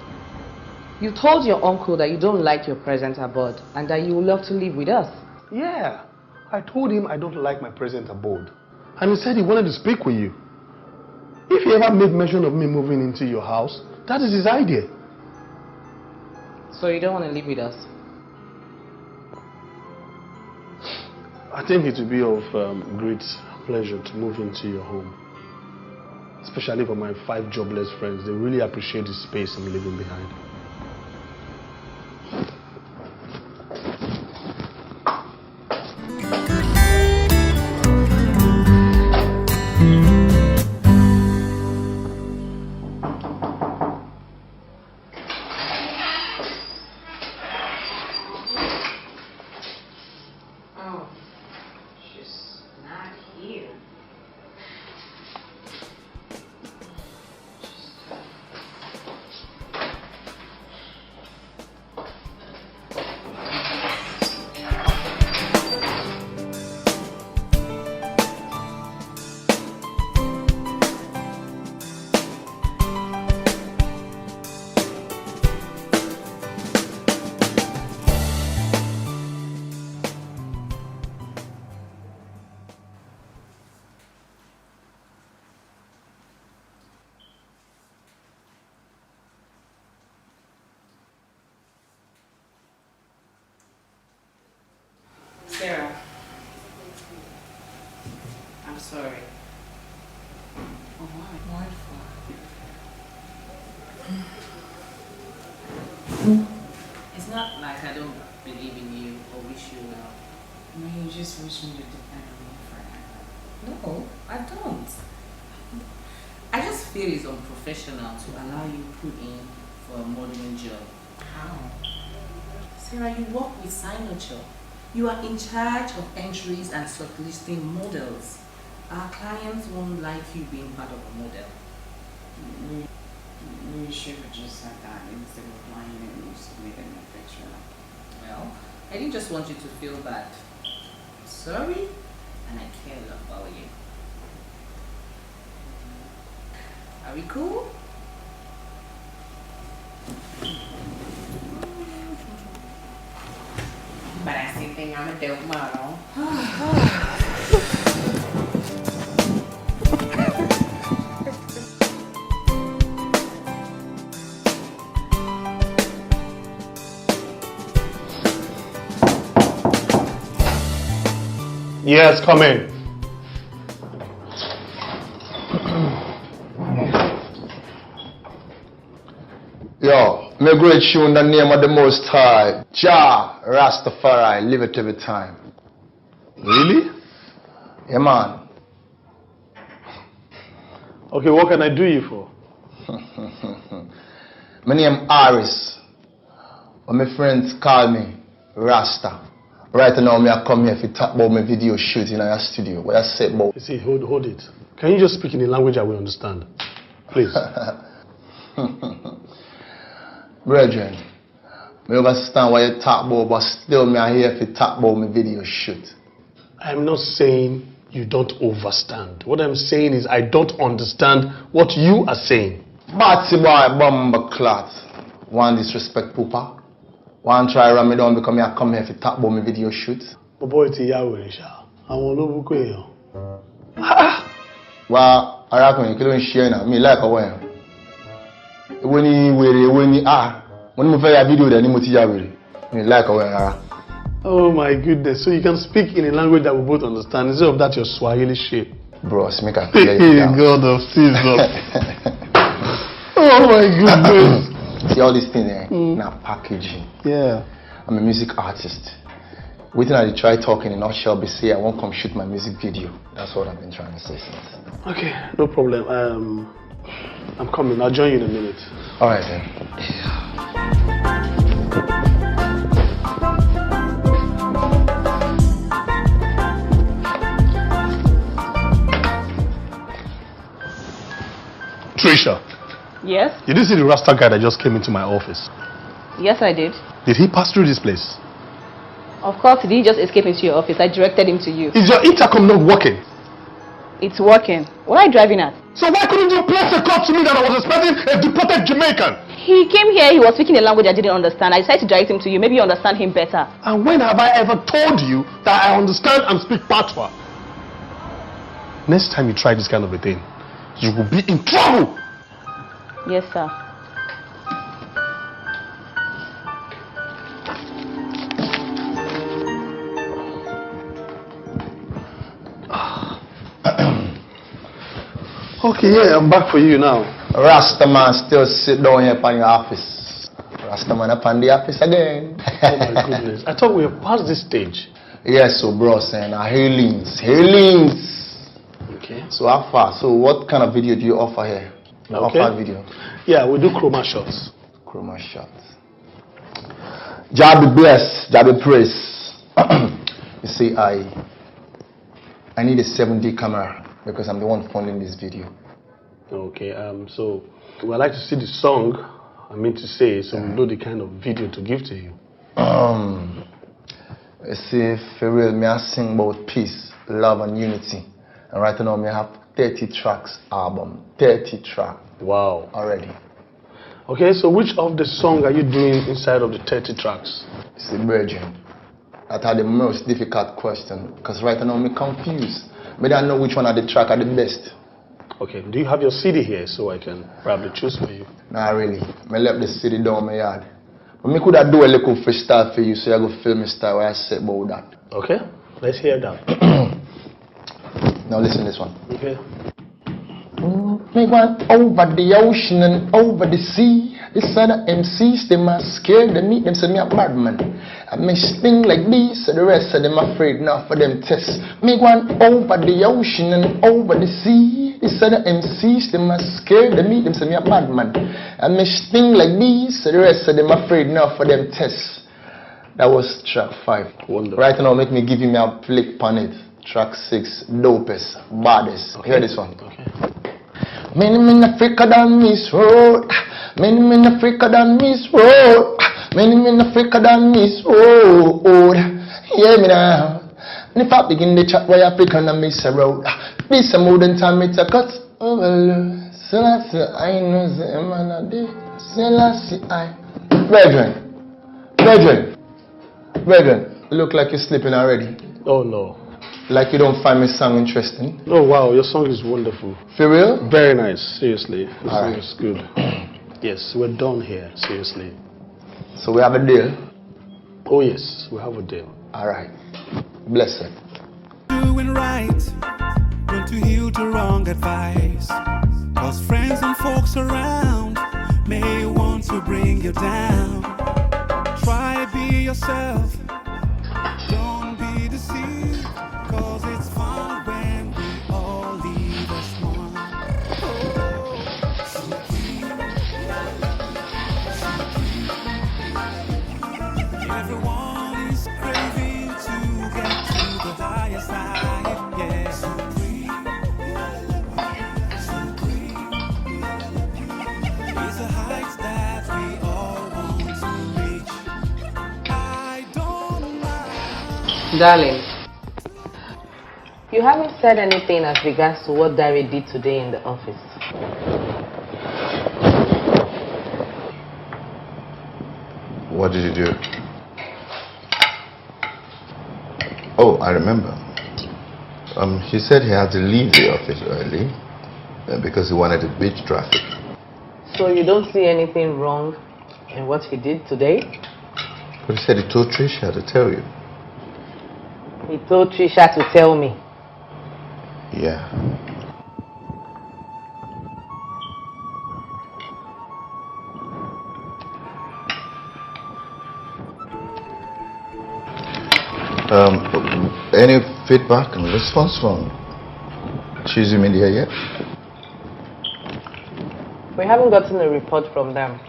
You told your uncle that you don't like your present abode and that you would love to live with us. Yeah, I told him I don't like my present abode. And he said he wanted to speak with you. If he ever made mention of me moving into your house, that is his idea. So you don't want to live with us? I think it would be of great pleasure to move into your home. Especially for my 5 jobless friends. They really appreciate the space I'm leaving behind. Sarah, I'm sorry. Oh, what for? It's not like I don't believe in you or wish you well. No, you just wish me to depend on me forever. No, I don't. I just feel it's unprofessional to allow you put in for a modeling job. How? Sarah, you work with signature. You are in charge of entries and shortlisting models. Our clients won't like you being part of a model. We should have just said that instead of lying and submitting a picture. Well, I didn't just want you to feel bad. I'm sorry, and I care a lot about you. Are we cool? But I still think I'm a dope model. Yes, come in. Yo, me great tune in the name of the Most High, Jah Rastafari, live it every time. Really? Yeah, man. Okay, what can I do you for? My name Aris, but my friends call me Rasta. Right now, I come here to talk about my video shoot in your studio. What I said about. You see, hold it. Can you just speak in a language I will understand? Please. Brethren, I understand what you talk about, but still me are here to talk about my video shoot. I'm not saying you don't understand. What I'm saying is I don't understand what you are saying. Batty boy, bomba clot. One disrespect pooper. One try run me down because I come here to talk about my video shoot. But boy, it's Yahweh, Sha. I want to book you. Well, I reckon you can't share now. Me like a way. When you when you when you video then you must me like a way. Oh my goodness! So you can speak in a language that we both understand instead of that your Swahili shit. Bros, make a clear it down. God of Jesus. Oh my goodness. See all these things there? Now packaging. Yeah. I'm a music artist. Waiting I try talking in nutshell, be say I won't come shoot my music video. That's what I've been trying to say since. Okay, no problem. I'm coming. I'll join you in a minute. All right then. Trisha. Yes? You didn't see the Rasta guy that just came into my office? Yes, I did. Did he pass through this place? Of course, he didn't just escape into your office. I directed him to you. Is your intercom not working? It's working. What are you driving at? So why couldn't you place a call to me that I was expecting a deported Jamaican? He came here, he was speaking a language I didn't understand. I decided to direct him to you. Maybe you understand him better. And when have I ever told you that I understand and speak Patois? Next time you try this kind of a thing, you will be in trouble. Yes, sir. Okay, yeah, I'm back for you now. Rasta man still sit down here upon your office. Rasta man upon the office again. Oh my goodness. I thought we were past this stage. Yes, so bro, saying hailings. Okay. So how far? So what kind of video do you offer here? Okay. Offer video. Yeah, we do chroma shots. Chroma shots. Jah be blessed, Jah be praised. You see, I need a 7D camera because I'm the one funding this video. Okay, so we'd like to see the song, I mean to say, so we know the kind of video to give to you. You see, for real, me I sing about peace, love and unity. And right now, me have 30 tracks album. 30 tracks. Wow. Already. Okay, so which of the song are you doing inside of the 30 tracks? See, Virgin, that are the most difficult question because right now I'm confused. But I know which one of the track are the best. Okay, do you have your CD here so I can probably choose for you? Not really. I left the CD down my yard. But me could have do a little freestyle for you so I go film a style where I say about that. Okay, let's hear that. Now listen to this one. Okay. Me went over the ocean and over the sea. This other MCs, them are scared, they meet them, say me a bad man. I may sting like this, so the rest of them afraid now for them tests. Me one over the ocean and over the sea. This other MCs, them are scared, they meet them, say me a bad man. I may sting like this, so the rest of them afraid now for them tests. That was track 5. Wonderful. Right now, make me give you a flick on it. Track 6, dopest, baddest. Okay. Hear this one. Okay. Many men Africa than Miss Road. Many men Africa than Miss Road. Many men Africa than Miss Road. Hear me now. And if I begin the chat why Africa than Miss Road, this a modern time it's a cut. Selassie, I know the man day. Selassie, I. Brethren, look like you're sleeping already. Oh no. Like you don't find my song interesting. Oh wow, your song is wonderful. For real? Very nice, seriously. The All song right. is good. Yes, we're done here, seriously. So we have a deal? Oh yes, we have a deal. Alright. Blessed. Doing right, don't you heal to wrong advice. Cause friends and folks around may want to bring you down. Try be yourself, don't be deceived. Cause it's fun when we all leave as one. Everyone is craving to get to the higher side, yeah. It's a height that we all want to reach. I don't mind. Darling, you haven't said anything as regards to what Dari did today in the office. What did you do? Oh, I remember. He said he had to leave the office early because he wanted to beat traffic. So you don't see anything wrong in what he did today? But he said he told Trisha to tell you. He told Trisha to tell me. Yeah. Any feedback and response from Choosy Media yet? We haven't gotten a report from them,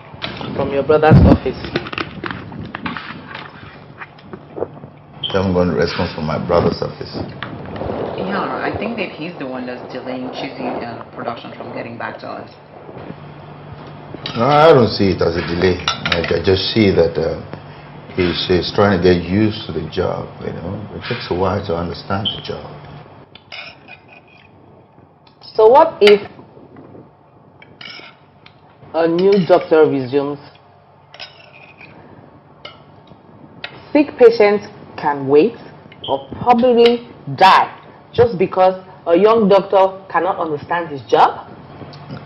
from your brother's office. You haven't got a response from my brother's office. Yeah, I think that he's the one that's delaying choosing production from getting back to us. No, I don't see it as a delay. I just see that he's trying to get used to the job, you know. It takes a while to understand the job. So what if a new doctor resumes? Sick patients can wait or probably die just because a young doctor cannot understand his job?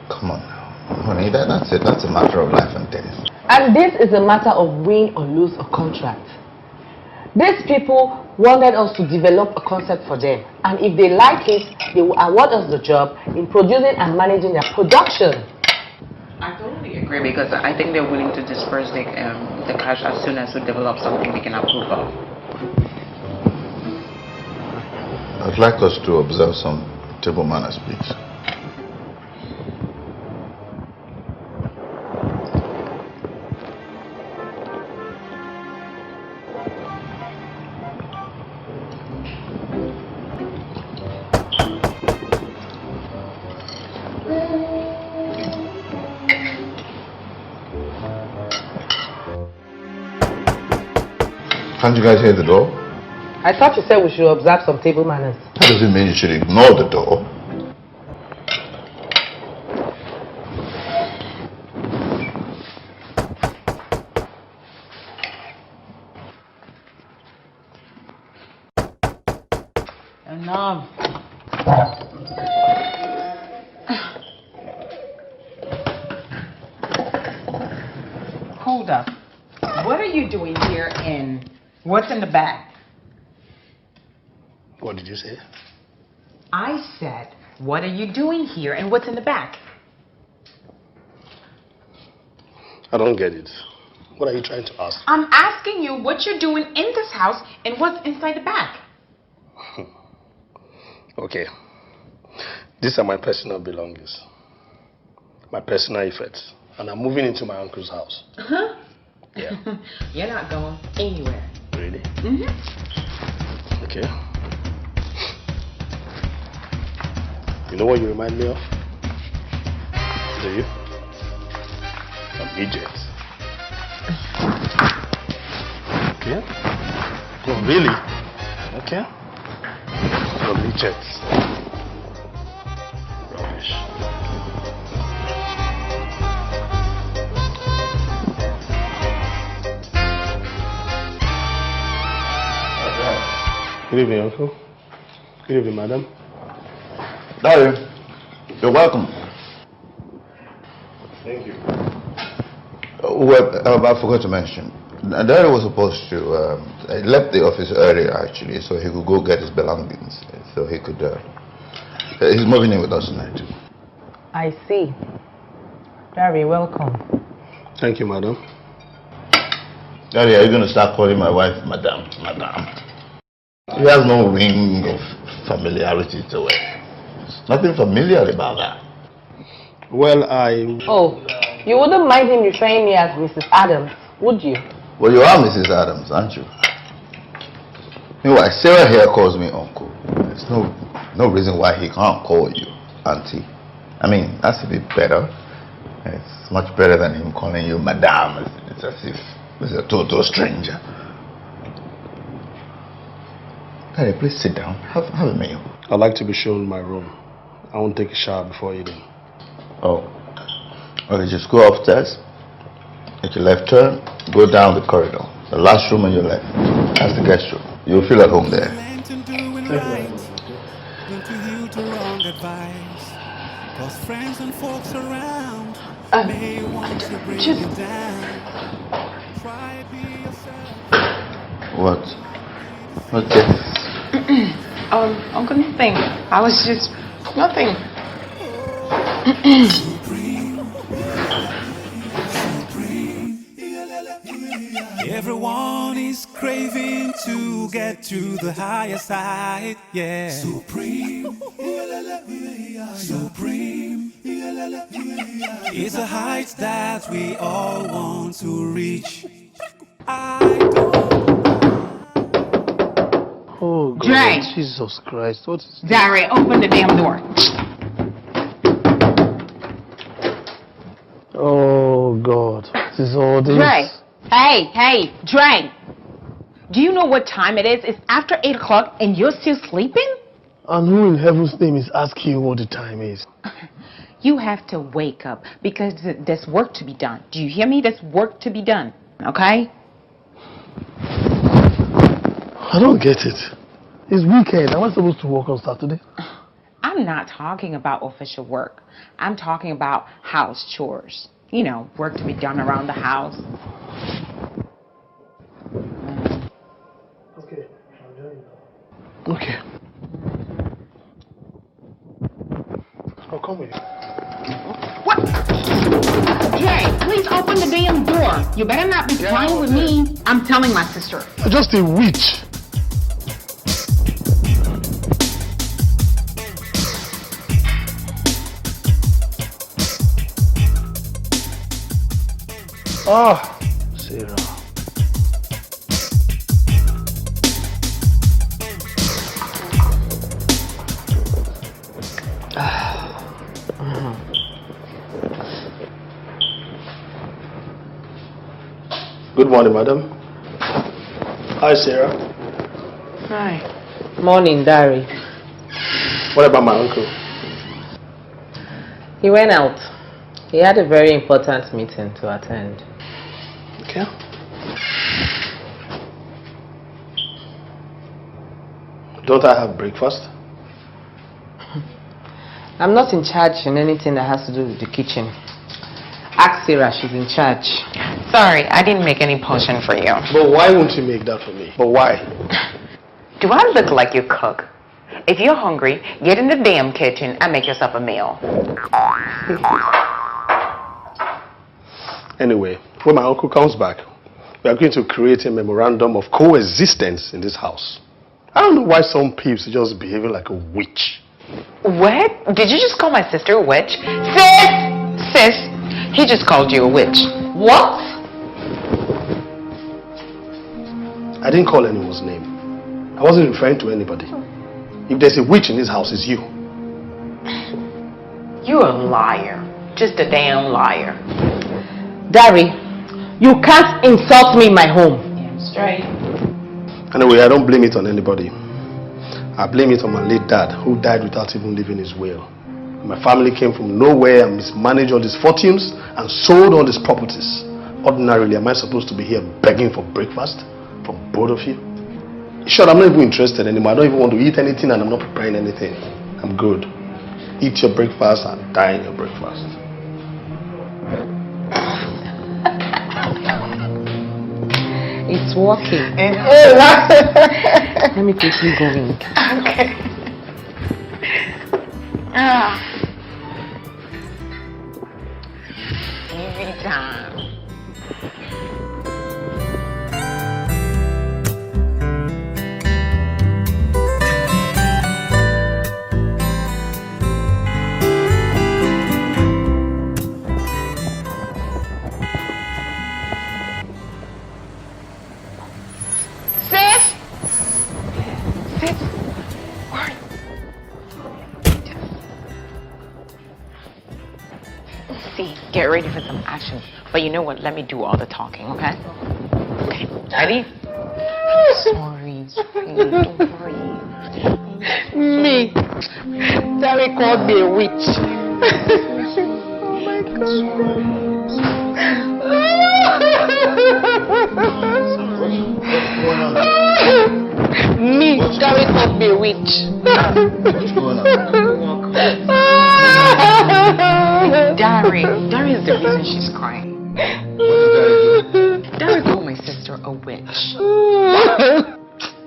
Come on now. Honey, that's it. That's a matter of life and death. And this is a matter of win or lose a contract. These people wanted us to develop a concept for them, and if they like it, they will award us the job in producing and managing their production. I totally agree because I think they're willing to disperse the cash as soon as we develop something we can approve of. I'd like us to observe some table manners, please. Can't you guys hear the door? I thought you said we should observe some table manners. That doesn't mean you should ignore the door. Enough. Hold up. What are you doing here and what's in the bag? What did you say? I said, what are you doing here and what's in the bag? I don't get it. What are you trying to ask? I'm asking you what you're doing in this house and what's inside the bag. Okay. These are my personal belongings. My personal effects. And I'm moving into my uncle's house. Huh? Yeah. You're not going anywhere. Really? Mm-hmm. Okay. You know what you remind me of? Do you? A midget. Okay. Oh, really? Okay. A midget. Rubbish. Good evening, Uncle. Good evening, Madam. Darling, you're welcome. Thank you. Well, I forgot to mention, Daddy was supposed to, he left the office earlier actually, so he could go get his belongings. So he could, he's moving in with us tonight. I see. Very welcome. Thank you, Madam. Daddy, are you going to start calling my wife Madam? Madam? He has no ring of familiarity to it. There's nothing familiar about that. Well, Oh, you wouldn't mind him referring me as Mrs. Adams, would you? Well, you are Mrs. Adams, aren't you? Meanwhile, Sarah here calls me uncle. There's no reason why he can't call you auntie. I mean, that's a bit better. It's much better than him calling you madame. It's as if he's a total stranger. Hey, please sit down. Have a meal. I'd like to be shown my room. I won't take a shower before eating. Oh. Okay, just go upstairs. Take your left turn. Go down the corridor. The last room on your left. That's the guest room. You'll feel at home there. Cause friends and folks around may want to bring just... you down. Try be yourself. What? Okay. Uncle, nothing. I was just nothing. Everyone is craving to get to the higher side, yeah. Supreme, supreme. It's a height that we all want to reach. Oh, God. Dre. Jesus Christ. What is this? Diary, open the damn door. Oh, God. This is all this. Dre. Hey, Dre. Do you know what time it is? It's after 8 o'clock and you're still sleeping? And who in heaven's name is asking you what the time is? You have to wake up because there's work to be done. Do you hear me? There's work to be done, okay? I don't get it. It's weekend. Am I supposed to work on Saturday? I'm not talking about official work. I'm talking about house chores. You know, work to be done around the house. Okay. Okay. I'll come with you. What? Jay, please open the damn door. You better not be playing with me. I'm telling my sister. You're just a witch. Ah, Sarah. Good morning, madam. Hi, Sarah. Hi. Morning, Dari. What about my uncle? He went out. He had a very important meeting to attend. Okay. Don't I have breakfast? I'm not in charge in anything that has to do with the kitchen. Ask Sarah, she's in charge. Sorry, I didn't make any potion for you. But why won't you make that for me? But why? Do I look like you cook? If you're hungry, get in the damn kitchen and make yourself a meal. Anyway, when my uncle comes back, we are going to create a memorandum of coexistence in this house. I don't know why some peeps are just behaving like a witch. What? Did you just call my sister a witch? Sis, he just called you a witch. What? I didn't call anyone's name. I wasn't referring to anybody. If there's a witch in this house, it's you. You're a liar. Just a damn liar. Dari, you can't insult me in my home. That's right. Anyway, I don't blame it on anybody. I blame it on my late dad, who died without even leaving his will. My family came from nowhere and mismanaged all these fortunes and sold all these properties. Ordinarily, am I supposed to be here begging for breakfast from both of you? Sure, I'm not even interested anymore. I don't even want to eat anything and I'm not preparing anything. I'm good. Eat your breakfast and die in your breakfast. It's working. Let me quickly go in. Okay. Ah. Every time. Get ready for some action. But you know what? Let me do all the talking, okay? Okay. Ready? Sorry. Don't worry. Me. Dari called me a witch. Oh my God. Me. Dari called me a witch. What's going on? Dari is the reason she's crying. What did Dari do? Dari called my sister a witch.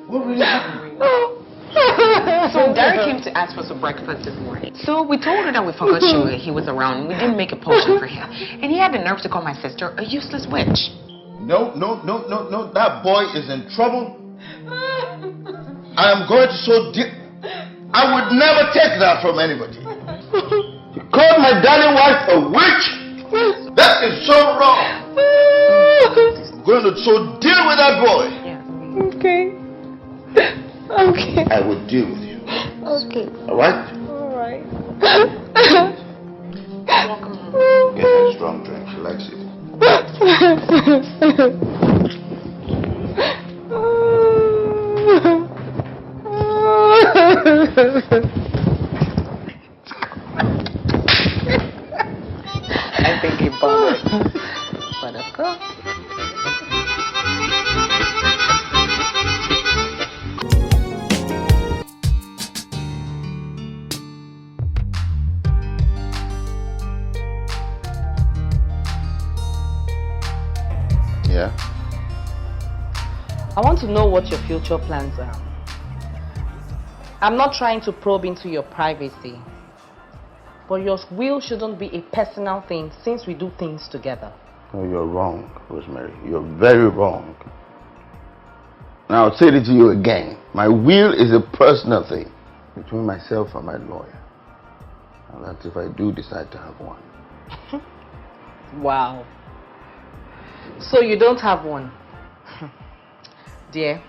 What really happened? So Dari came to ask for some breakfast this morning. So we told her that we forgot he was around. We didn't make a potion for him. And he had the nerve to call my sister a useless witch. No. That boy is in trouble. I am going to so deep. I would never take that from anybody. You called my darling wife a witch? That is so wrong. I'm going to so deal with that boy. Okay. Okay. I will deal with you. Okay. Alright? Alright. Get her a strong drink. She likes it. I think he bothered. But of course. Yeah? I want to know what your future plans are. I'm not trying to probe into your privacy, but your will shouldn't be a personal thing since we do things together. No, you're wrong, Rosemary. You're very wrong. Now, I'll say it to you again. My will is a personal thing between myself and my lawyer. And that's if I do decide to have one. Wow. So you don't have one? Dear,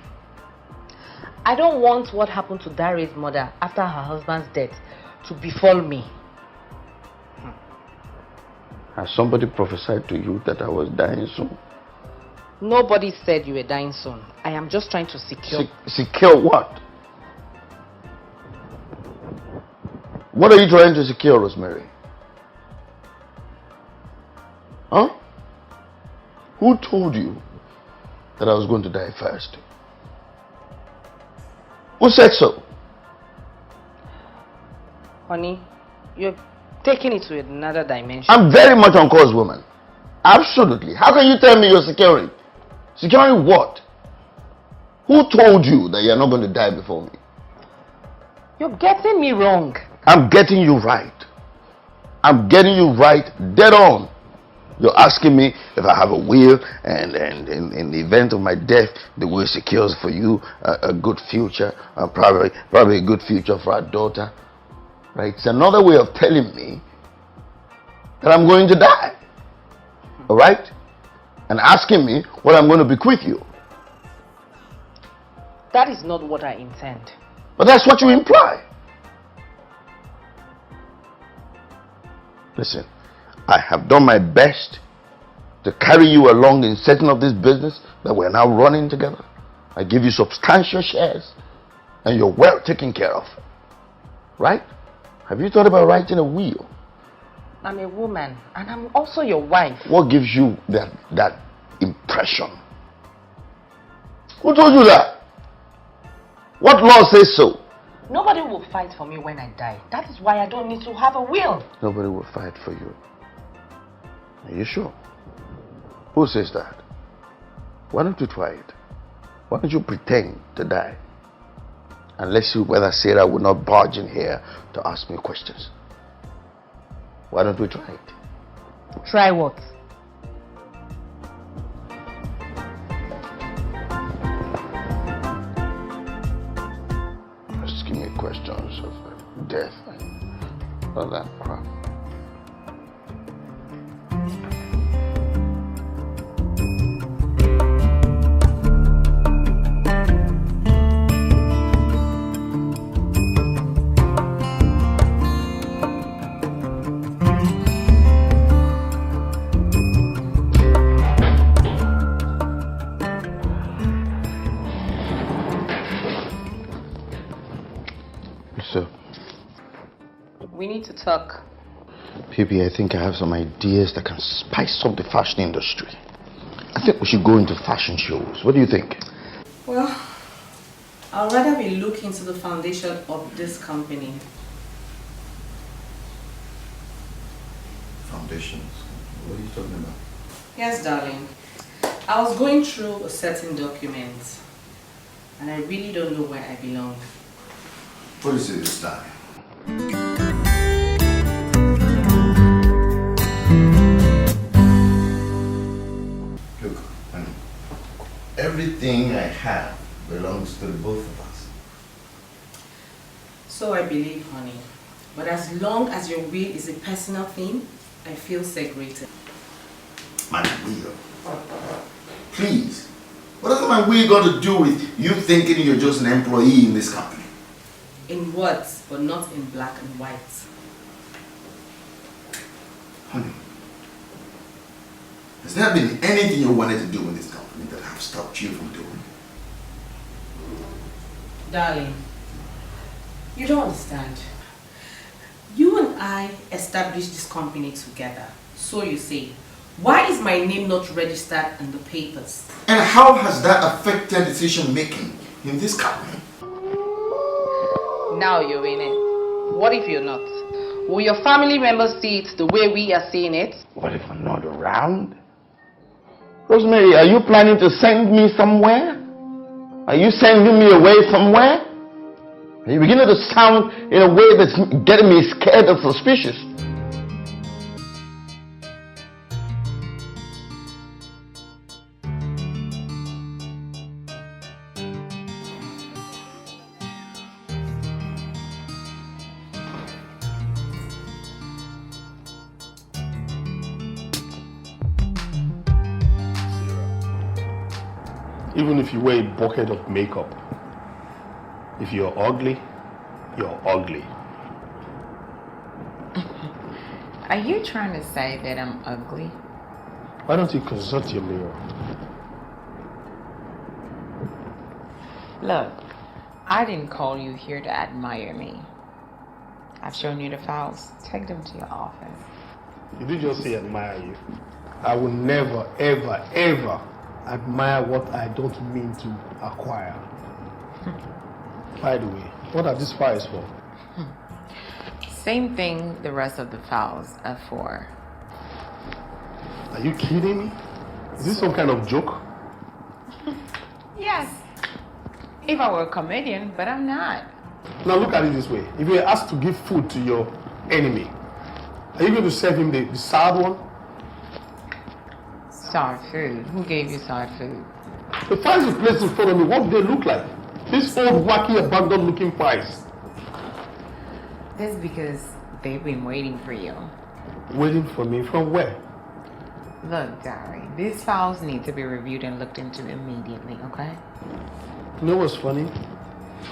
I don't want what happened to Dari's mother after her husband's death to befall me. Has somebody prophesied to you that I was dying soon? Nobody said you were dying soon. I am just trying to secure... Secure what? What are you trying to secure, Rosemary? Huh? Who told you that I was going to die first? Who said so? Honey, you're taking it to another dimension. I'm very much on course, woman. Absolutely. How can you tell me you're securing? Securing what? Who told you that you're not going to die before me? You're getting me wrong. I'm getting you right. I'm getting you right dead on. You're asking me if I have a will, and in the event of my death, the will secures for you a good future, probably a good future for our daughter. Right? It's another way of telling me that I'm going to die. All right? And asking me what I'm going to bequeath you. That is not what I intend. But that's what you imply. Listen, I have done my best to carry you along in setting up this business that we're now running together. I give you substantial shares and you're well taken care of. Right? Have you thought about writing a will? I'm a woman and I'm also your wife. What gives you that impression? Who told you that? What law says so? Nobody will fight for me when I die. That is why I don't need to have a will. Nobody will fight for you. Are you sure? Who says that? Why don't you try it? Why don't you pretend to die? And let's see whether Sarah will not barge in here to ask me questions. Why don't we try it? Try what? Asking me questions of death and all that crap. We need to talk. Phoebe, I think I have some ideas that can spice up the fashion industry. I think we should go into fashion shows. What do you think? Well, I'd rather be looking into the foundation of this company. Foundations? What are you talking about? Yes, darling. I was going through a certain document and I really don't know where I belong. What is it this time? Look, honey, everything I have belongs to the both of us. So I believe, honey. But as long as your will is a personal thing, I feel segregated. My will? Please. What has my will got to do with you thinking you're just an employee in this company? In words, but not in black and white. Honey, has there been anything you wanted to do in this company that have stopped you from doing? Darling, you don't understand. You and I established this company together. So you say, why is my name not registered in the papers? And how has that affected decision making in this company? Now you're in it. What if you're not? Will your family members see it the way we are seeing it? What if I'm not around? Rosemary, are you planning to send me somewhere? Are you sending me away somewhere? Are you beginning to sound in a way that's getting me scared and suspicious? Even if you wear a bucket of makeup, if you're ugly, you're ugly. Are you trying to say that I'm ugly? Why don't you consult your mirror? Look, I didn't call you here to admire me. I've shown you the files. Take them to your office. You did just say admire you. I will never, ever, ever admire what I don't mean to acquire. By the way, what are these files for? Same thing the rest of the files are for. Are you kidding me? Is this some kind of joke? Yes. If I were a comedian, but I'm not. Now look at it this way. If you were asked to give food to your enemy, are you going to serve him the sad one? Sour food? Who gave you sour food? The files you placed in front of me, what do they look like? These old, wacky, abandoned looking files. That's because they've been waiting for you. Waiting for me from where? Look, Gary, these files need to be reviewed and looked into immediately, okay? You know what's funny?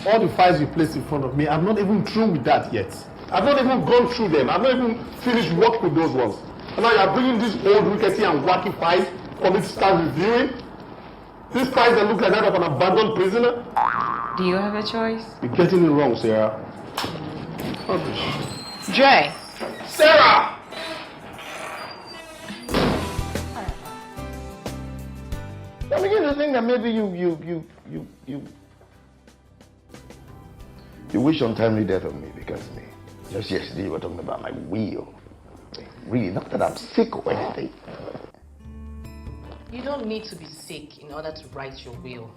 All the files you placed in front of me, I'm not even through with that yet. I've not even gone through them. I've not even finished work with those ones. And now you're bringing these old, rickety and wacky files for me to start reviewing? These files that look like that of an abandoned prisoner? Do you have a choice? You're getting it wrong, Sarah. Jay! Sarah! I'm beginning to think that maybe you wish untimely death on me because of me. Just yesterday you were talking about my will. Really, not that I'm sick or anything. You don't need to be sick in order to write your will.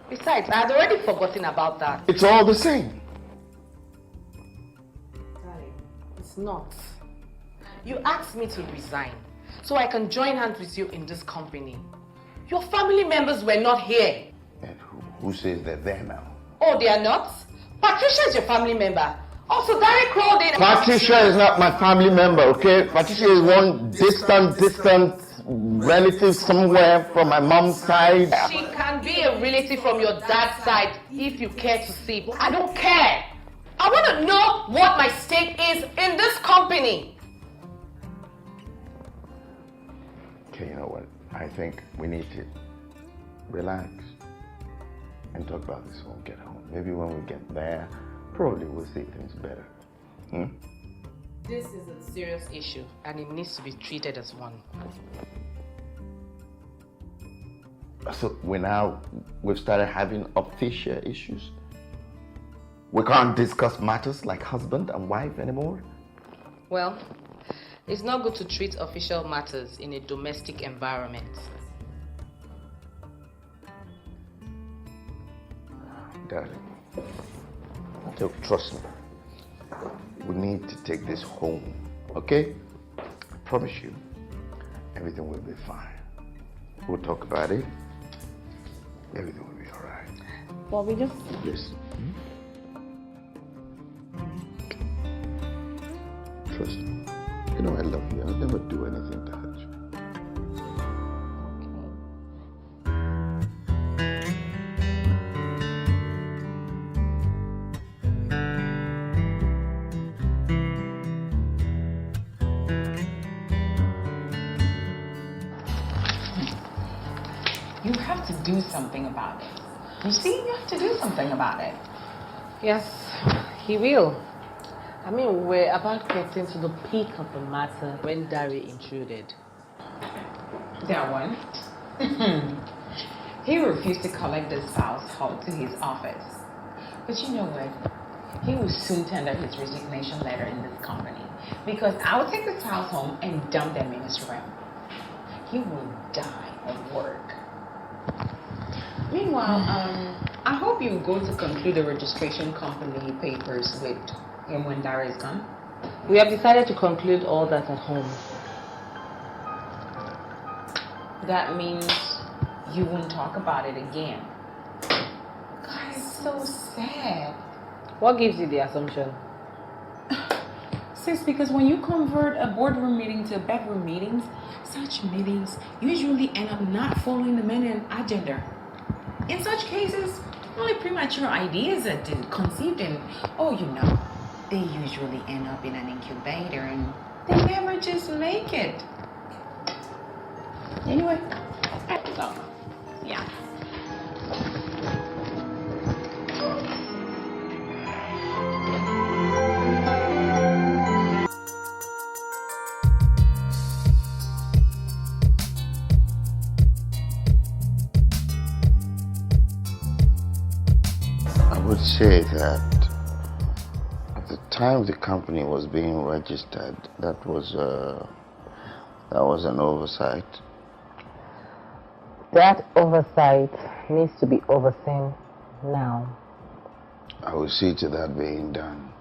Besides, I had already forgotten about that. It's all the same. Darling, it's not. You asked me to resign so I can join hands with you in this company. Your family members were not here. And who says they're there now? Oh, they are not? Patricia is your family member. Also, Derek called in. Patricia is not my family member, okay? Patricia is one distant relative somewhere from my mom's side. She can be a relative from your dad's side if you care to see, but I don't care. I want to know what my stake is in this company. Okay, you know what? I think we need to relax and talk about this when we get home. Maybe when we get there, probably we'll see things better. This is a serious issue and it needs to be treated as one. So we've started having official issues. We can't discuss matters like husband and wife anymore. Well, it's not good to treat official matters in a domestic environment. Darling, trust me. We need to take this home, okay? I promise you, everything will be fine. We'll talk about it. Everything will be all right. Well, we just... Yes. Trust me. You know I love you. I'll never do anything to hurt you. You have to do something about it. You see, you have to do something about it. Yes, he will. I mean, we're about getting to the peak of the matter when Dari intruded. That one? He refused to collect those files home to his office. But you know what? He will soon tender his resignation letter in this company because I will take the files home and dump them in his room. He will die at work. Meanwhile, I hope you go to conclude the registration company papers with him when Dara is gone. We have decided to conclude all that at home. That means you won't talk about it again. God, it's so sad. What gives you the assumption? Sis, because when you convert a boardroom meeting to bedroom meetings, such meetings usually end up not following the main agenda. In such cases, only premature ideas are conceived in, they usually end up in an incubator and they never just make it. Anyway, so, yeah. I would say that at the time the company was being registered, that was an oversight. That oversight needs to be overseen now. I will see to that being done.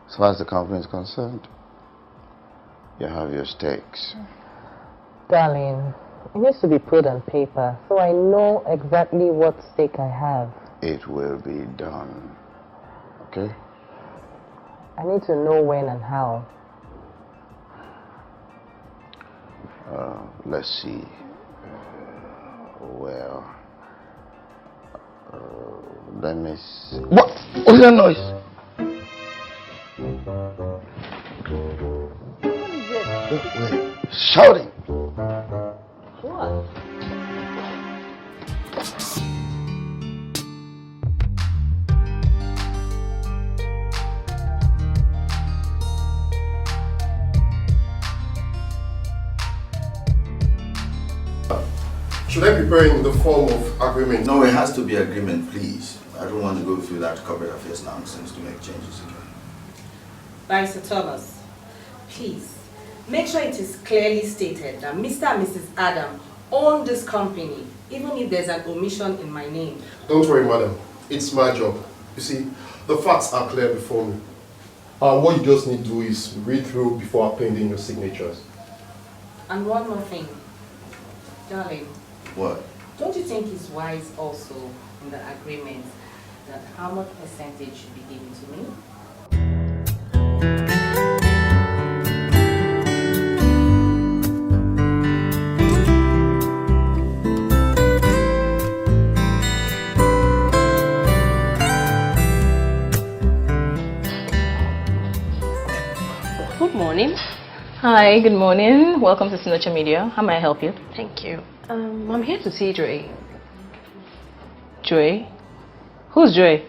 As far as the company is concerned, you have your stakes. Darling, It needs to be put on paper so I know exactly what stake I have. It will be done. Okay? I need to know when and how. Let's see. Well, let me see. What? What's that noise? Wait. Shouting. What? Should I prepare in the form of agreement? No, it has to be agreement, please. I don't want to go through that corporate affairs nonsense to make changes again. Vice Thomas, please, make sure it is clearly stated that Mr. and Mrs. Adam own this company, even if there's an omission in my name. Don't worry, madam. It's my job. You see, the facts are clear before me. What you just need to do is read through before appending your signatures. And one more thing, darling. What? Don't you think it's wise also in the agreement that how much percentage should be given to me? Good morning. Hi, good morning. Welcome to Signature Media. How may I help you? Thank you. I'm here to see Dre. Dre? Who's Dre?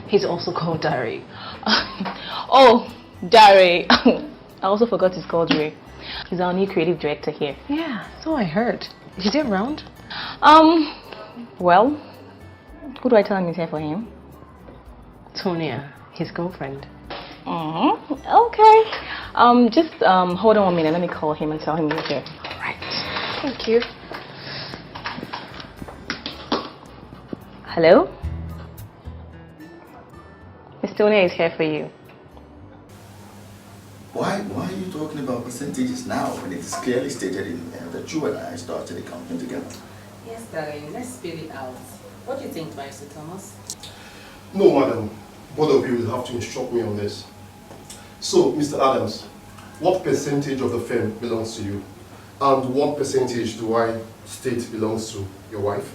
He's also called Dari. Oh, Dari. I also forgot he's called Dre. He's our new creative director here. Yeah, so I heard. Is he around? Well, who do I tell him is here for him? Tonia, his girlfriend. Okay. Just hold on 1 minute. Let me call him and tell him you're here. All right. Thank you. Hello? Miss Tonia is here for you. Why are you talking about percentages now when it is clearly stated in there that you and I started a company together? Yes, darling, let's spell it out. What do you think, Vice Thomas? No, madam. Both of you will have to instruct me on this. So, Mr. Adams, what percentage of the firm belongs to you? And what percentage do I state belongs to your wife?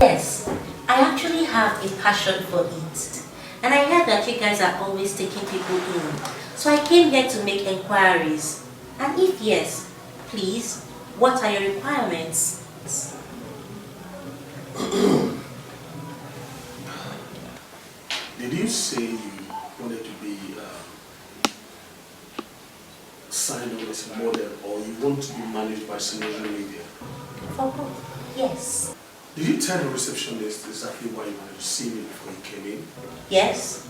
Yes, I actually have a passion for it. And I heard that you guys are always taking people in. So I came here to make inquiries. And if yes, please, what are your requirements? Did you say you wanted to be signed on as a model, or you want to be managed by Signature Media? For both, yes. Did you tell the receptionist exactly why you wanted to see me before you came in? Yes.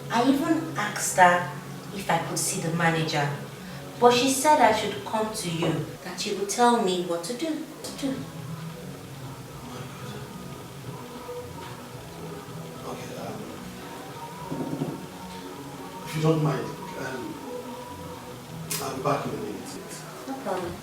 I even asked her if I could see the manager, but she said I should come to you, that you would tell me what to do. Okay, if you don't mind, I'll be back in a minute. No problem.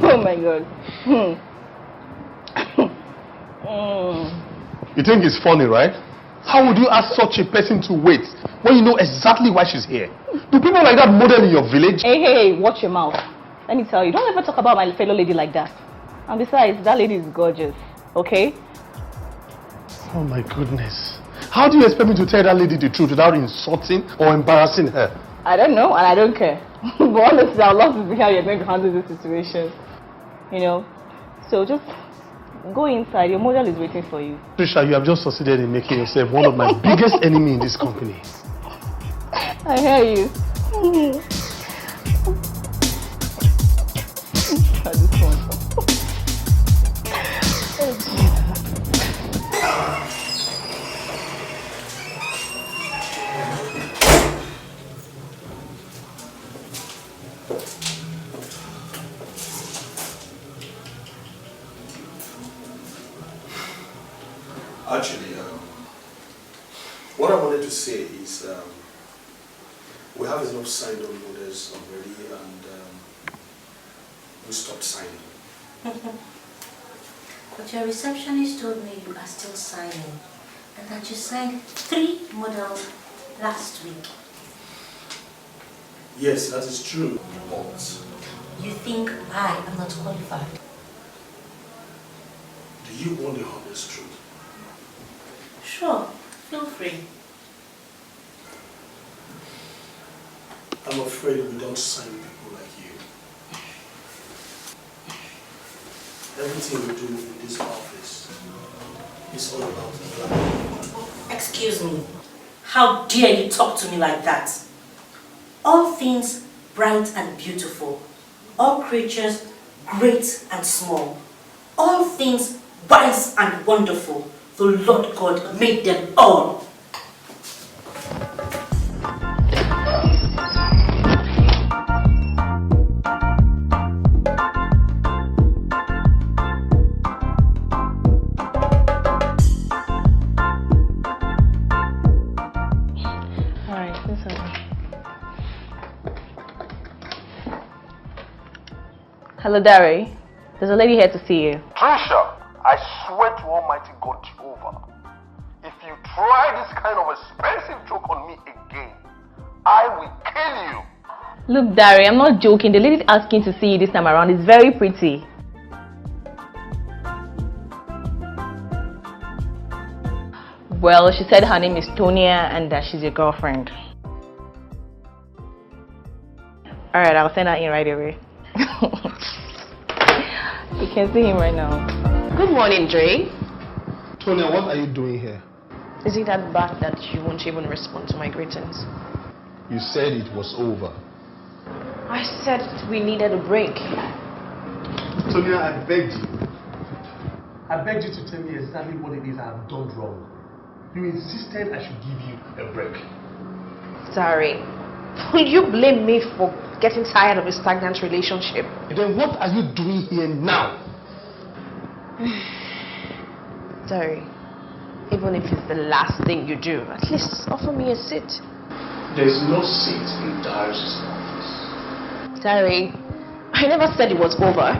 Oh my god. You think it's funny, right? How would you ask such a person to wait when you know exactly why she's here? Do people like that model in your village? Hey, watch your mouth. Let me tell you, don't ever talk about my fellow lady like that. And besides, that lady is gorgeous, okay? Oh my goodness. How do you expect me to tell that lady the truth without insulting or embarrassing her? I don't know, and I don't care. But honestly, I'd love to see how you're going to handle this situation. You know? So just Go inside. Your model is waiting for you. Trisha, you have just succeeded in making yourself one of my biggest enemies in this company. I hear you. Actually, what I wanted to say is we have enough signed on orders already and we stopped signing. But your receptionist told me you are still signing and that you signed 3 models last week. Yes, that is true, but... You think I am not qualified? Do you want the honest truth? Sure, feel free. I'm afraid we don't sign people like you. Everything we do in this office is all about the plan. Excuse me. How dare you talk to me like that? All things bright and beautiful. All creatures great and small. All things wise and wonderful. The Lord God made them all. Hello, Dari. There's a lady here to see you. Trisha, I swear to Almighty God Jehovah, if you try this kind of expensive joke on me again, I will kill you. Look, Dari, I'm not joking. The lady's asking to see you this time around. It's very pretty. Well, she said her name is Tonia and that she's your girlfriend. Alright, I'll send her in right away. You can see him right now. Good morning, Dre. Tonia, what are you doing here? Is it that bad that you won't even respond to my greetings? You said it was over. I said we needed a break. Tonia, I begged you. I begged you to tell me exactly what it is I have done wrong. You insisted I should give you a break. Sorry. Will you blame me for getting tired of a stagnant relationship? Then what are you doing here now? Sorry. Even if it's the last thing you do, at least offer me a seat. There's no seat in Darius' office. Sorry. I never said it was over.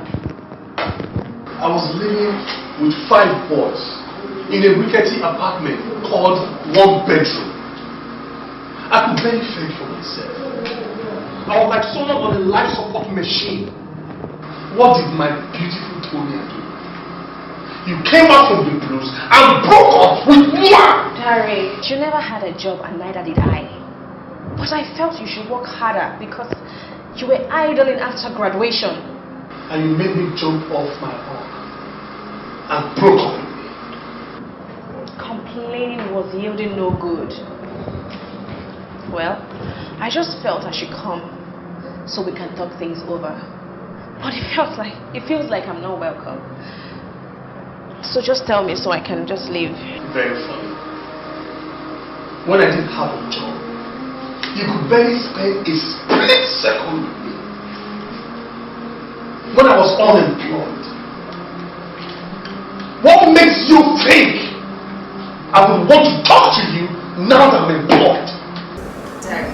I was living with 5 boys in a rickety apartment called 1 bedroom. I could barely fend for myself. I was like someone on a life support machine. What did my beautiful Tonia do? You came out from the blues and broke up with me! Dari, you never had a job and neither did I. But I felt you should work harder because you were idling after graduation. And you made me jump off my hog and broke up with me. Complaining was yielding no good. Well, I just felt I should come so we can talk things over. But it feels like I'm not welcome. So just tell me so I can just leave. Very funny. When I didn't have a job, you could barely spend a split second with me. When I was unemployed, what makes you think I would want to talk to you now that I'm employed? Dari,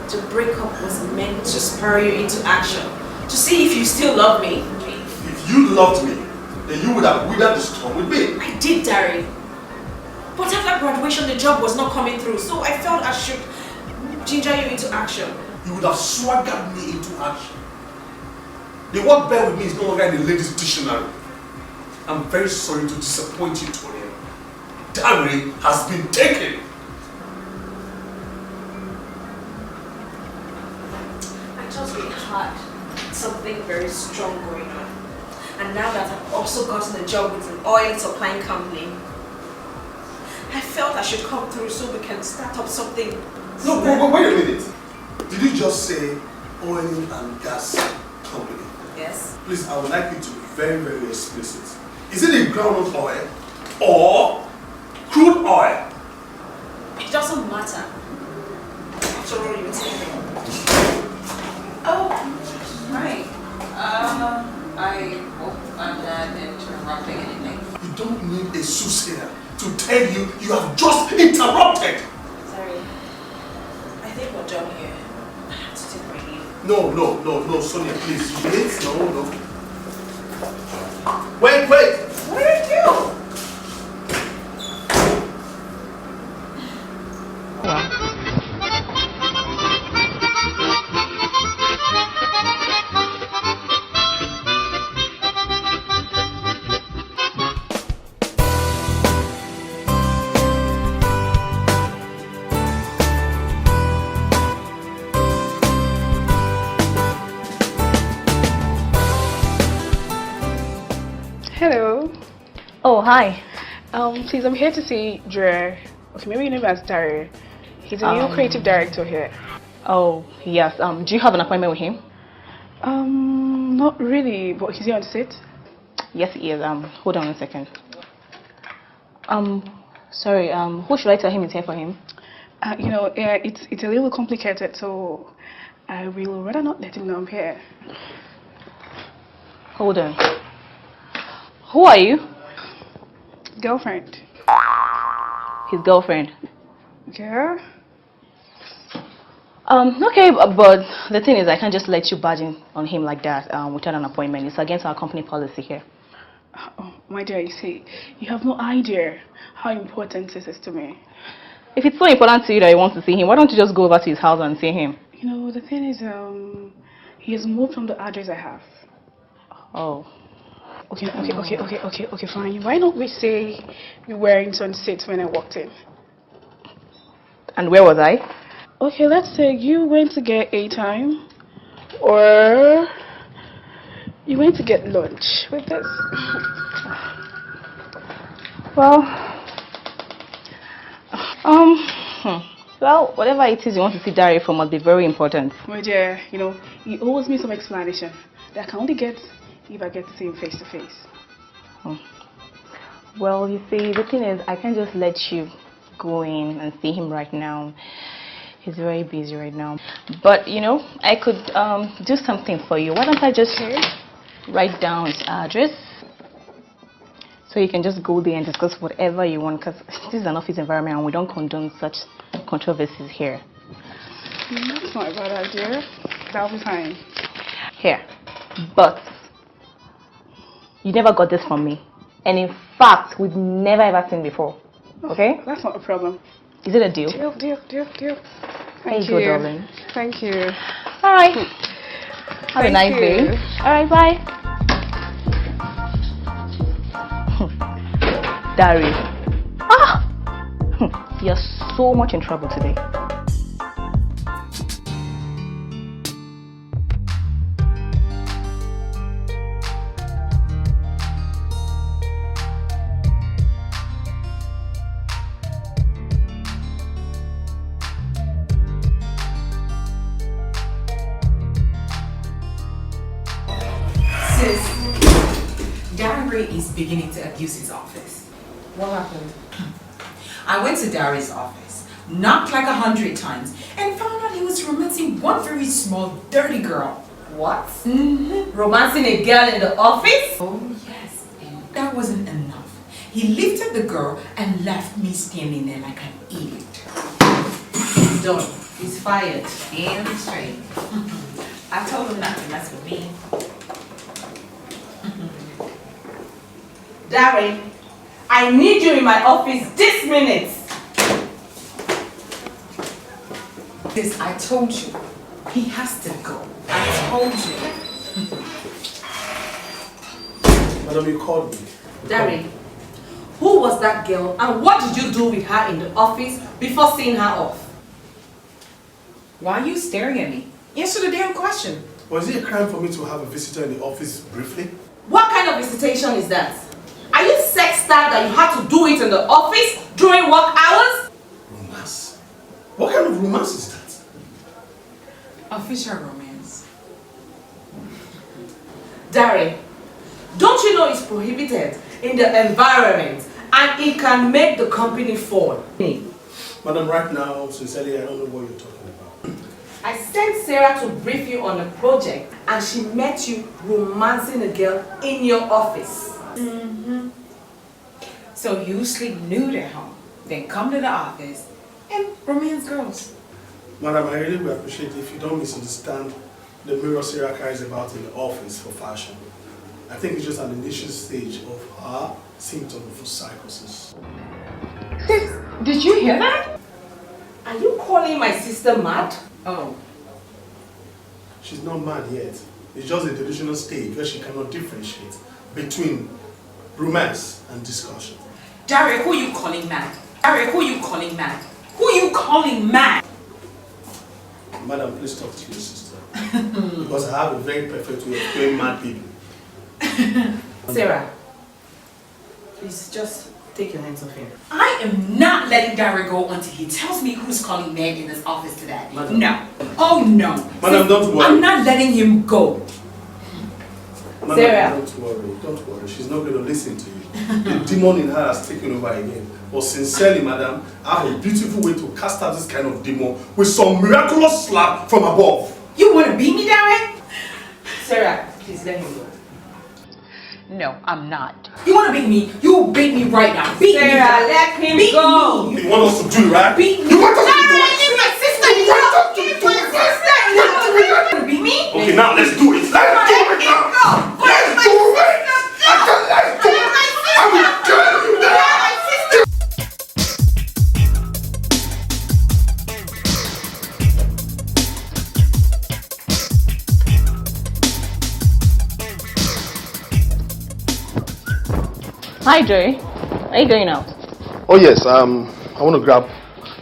to break up was meant to spur you into action, to see if you still love me. If you loved me, then you would have weathered the storm with me. I did, Dari. But after graduation, the job was not coming through, so I felt I should ginger you into action. You would have swaggered me into action. The word bear with me is no longer in the ladies' dictionary. I'm very sorry to disappoint you, Tonia. Dari has been taken. I just really had something very strong going on. And now that I've also gotten a job with an oil supplying company, I felt I should come through so we can start up something. No, but wait a minute. Did you just say oil and gas company? Yes. Please, I would like you to be very, very explicit. Is it a groundnut oil or crude oil? It doesn't matter. After all, you're telling me. Oh, right. I hope I'm not interrupting anything. You don't need a soothsayer to tell you you have just interrupted. Sorry. I think we're done here. I have to take my leave. No, Sonia, please. Wait, no. Wait. What did you do? Hello. Oh, hi. Please, I'm here to see Dre. Okay, maybe you know him as Dari. He's a new creative director here. Oh, yes. Do you have an appointment with him? Not really, but he's here on set. Yes, he is. Hold on 1 second. Sorry, who should I tell him is here for him? It's a little complicated, so I will rather not let him know I'm here. Hold on. Who are you? Girlfriend. His girlfriend. Yeah. Okay, but the thing is, I can't just let you barge in on him like that without an appointment. It's against our company policy here. Oh, my dear, you see, you have no idea how important this is to me. If it's so important to you that you want to see him, why don't you just go over to his house and see him? The thing is, he has moved from the address I have. Oh. Okay, fine. Why don't we say we were in Sunset when I walked in? And where was I? Okay, let's say you went to get A-time, or you went to get lunch with this. Well, well, whatever it is you want to see Dari for must be very important. My dear, he owes me some explanation that I can only get if I get to see him face to face. Well, you see, the thing is, I can't just let you go in and see him right now. He's very busy right now. But, I could do something for you. Why don't I just write down his address? So you can just go there and discuss whatever you want, because this is an office environment and we don't condone such controversies here. That's not a bad idea. That'll be fine. Here. But you never got this from me. And in fact, we've never ever seen before. Okay? That's not a problem. Is it a deal? Deal. Thank you, darling. Thank you. All right. Have a nice day. All right, bye. Dari. You're so much in trouble today. Is beginning to abuse his office. What happened? I went to Dari's office, knocked like 100 times, and found out he was romancing one very small, dirty girl. What? Romancing a girl in the office? Oh, yes. And that wasn't enough. He lifted the girl and left me standing there like an idiot. He's done. He's fired. Damn straight. I told him not to mess with me. Dari, I need you in my office this minute. This, I told you. He has to go. I told you. Madam, you called me. Dari, who was that girl and what did you do with her in the office before seeing her off? Why are you staring at me? Answer the damn question. Was it a crime for me to have a visitor in the office briefly? What kind kind of visitation is that? Are you sex starved that you have to do it in the office during work hours? Romance? What kind of romance is that? Official romance. Darren, don't you know it's prohibited in the environment and it can make the company fall? Madam, right now, sincerely, I don't know what you're talking about. I sent Sarah to brief you on a project and she met you romancing a girl in your office. Mm-hmm. So you sleep nude at home, then come to the office and romance girls. Madam, I really would appreciate it if you don't misunderstand the mirror Sarah carries about in the office for fashion. I think it's just an initial stage of her symptoms of psychosis. Sis, did you hear that? Are you calling my sister mad? Oh. She's not mad yet. It's just a delusional stage where she cannot differentiate between romance and discussion. Derek, who you calling mad? Derek, who you calling mad? Who you calling mad? Madam, please talk to your sister. Because I have a very perfect way of playing mad people. Sarah, please just take your hands off here. I am not letting Derek go until he tells me who's calling mad in this office today. Madam. No. Oh no. Madam, don't worry. I'm not letting him go. Madam, Sarah. don't worry, don't worry. She's not going to listen to you. The demon in her has taken over again. But sincerely, madam, I have a beautiful way to cast out this kind of demon with some miraculous slap from above. You want to beat me, Derek? Sarah, please let him go. No, I'm not. You want to beat me? You beat me right now. Beat me. Sarah, let him Beat go. me. You want us to do it, right? Beat me. You want us to do it? Leave my sister. You want to beat me? Okay, now let's do it. Let's do it now. Let's do it. I said let's do it. I will kill you now. Hi, Joey. Are you going out? Oh yes, I want to grab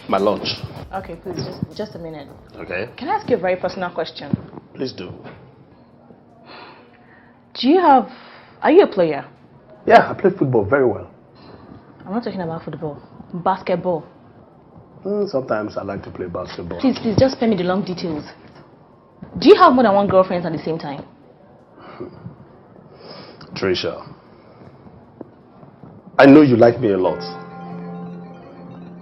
my lunch. Okay, please, just a minute. Okay. Can I ask you a very personal question? Please do. Are you a player? Yeah, I play football very well. I'm not talking about football. Basketball. Sometimes I like to play basketball. Please, just spare me the long details. Do you have more than one girlfriend at the same time? Trisha, I know you like me a lot.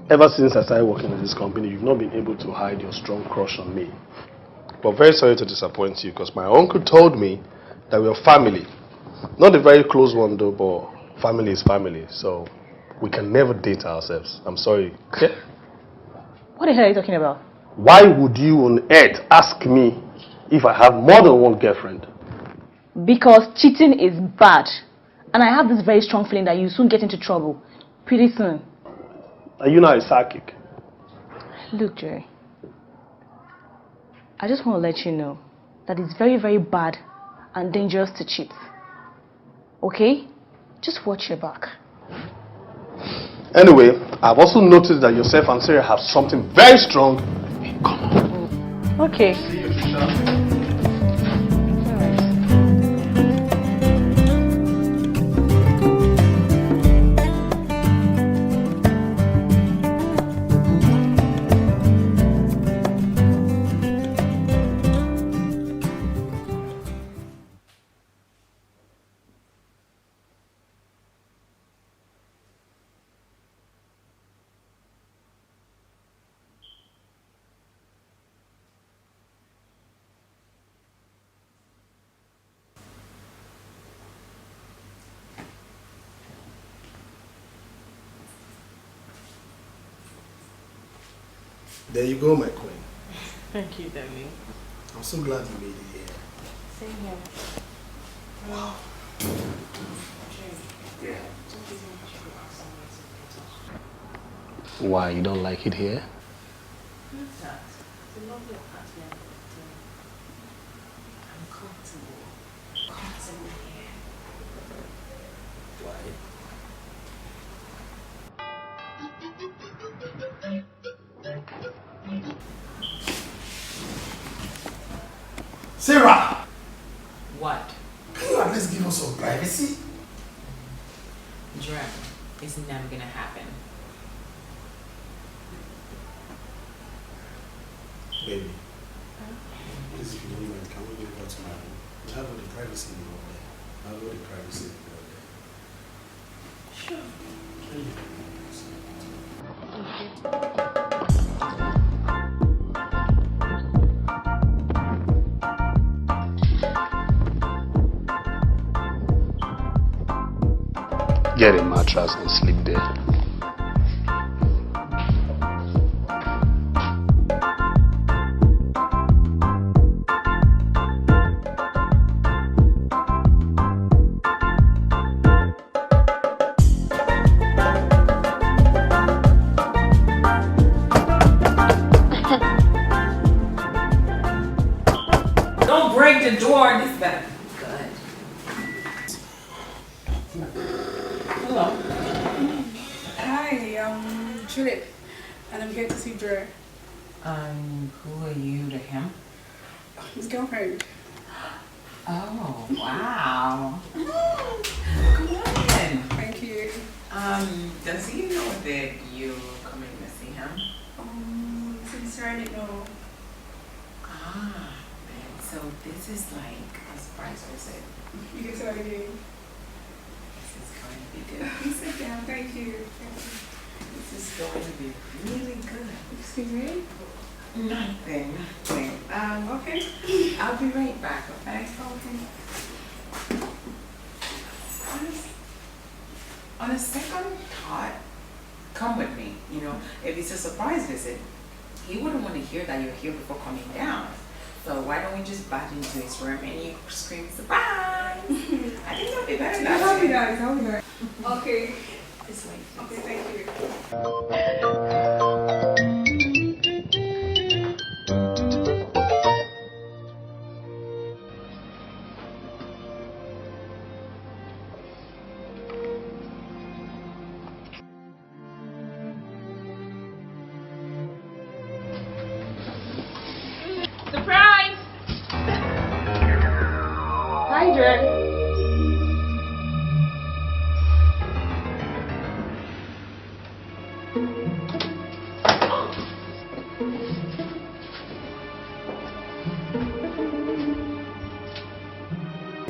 Ever since I started working in this company, you've not been able to hide your strong crush on me. But very sorry to disappoint you, because my uncle told me that we're family. Not a very close one though, but family is family. So we can never date ourselves. I'm sorry. Okay? What the hell are you talking about? Why would you on earth ask me if I have more than one girlfriend? Because cheating is bad. And I have this very strong feeling that you soon get into trouble. Pretty soon. Are you not a psychic? Look, Jerry. I just want to let you know that it's very, very bad and dangerous to cheat. Okay? Just watch your back. Anyway, I've also noticed that yourself and Sarah have something very strong in common. Okay. There you go, my queen. Thank you, darling. I'm so glad you made it here. Same here. Wow. Why, you don't like it here? It's a lovely apartment. I'm comfortable. Comfortable here. Why? Sarah! What? Can you at least give us some privacy? Dre, it's never gonna happen. Baby, please, if you don't mind, can we go back to my room? We have all the privacy in over there. I have all the privacy over there. Sure. Get a mattress and sleep there. Don't break the door. This better. Good. Hello. Hi, Juliet, and I'm here to see Dre. Who are you to him? His girlfriend. Oh, wow. Come on. Thank you. Does he know that you're coming to see him? Since I already know. Ah, man. So this is like a surprise visit. You can say what I mean. This is going to be good. Sit down. Thank you. This is going to be really good. Excuse me? Nothing. Okay. I'll be right back, okay? Okay. On a second thought, come with me. You know, if it's a surprise visit, he wouldn't want to hear that you're here before coming down. So why don't we just barge into his room and you scream surprise? I think that'll be better. That'll be nice. That'll be nice. Okay. This way. Okay, thank you. Surprise! Hi, Dre.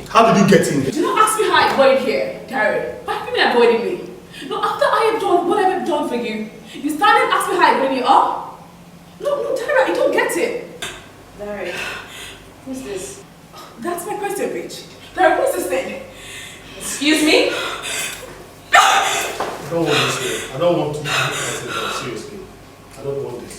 How did you get in here? Do not ask me how I got in here, Darren. Why have you been avoiding me? No, after I have done what I have done for you, you stand and ask me how I got in here, oh? No, Darren, I don't get it. Darren, who's this? That's my question, bitch. Darren, who's this thing? Excuse me? I don't want this here. I don't want to do anything, seriously. I don't want this.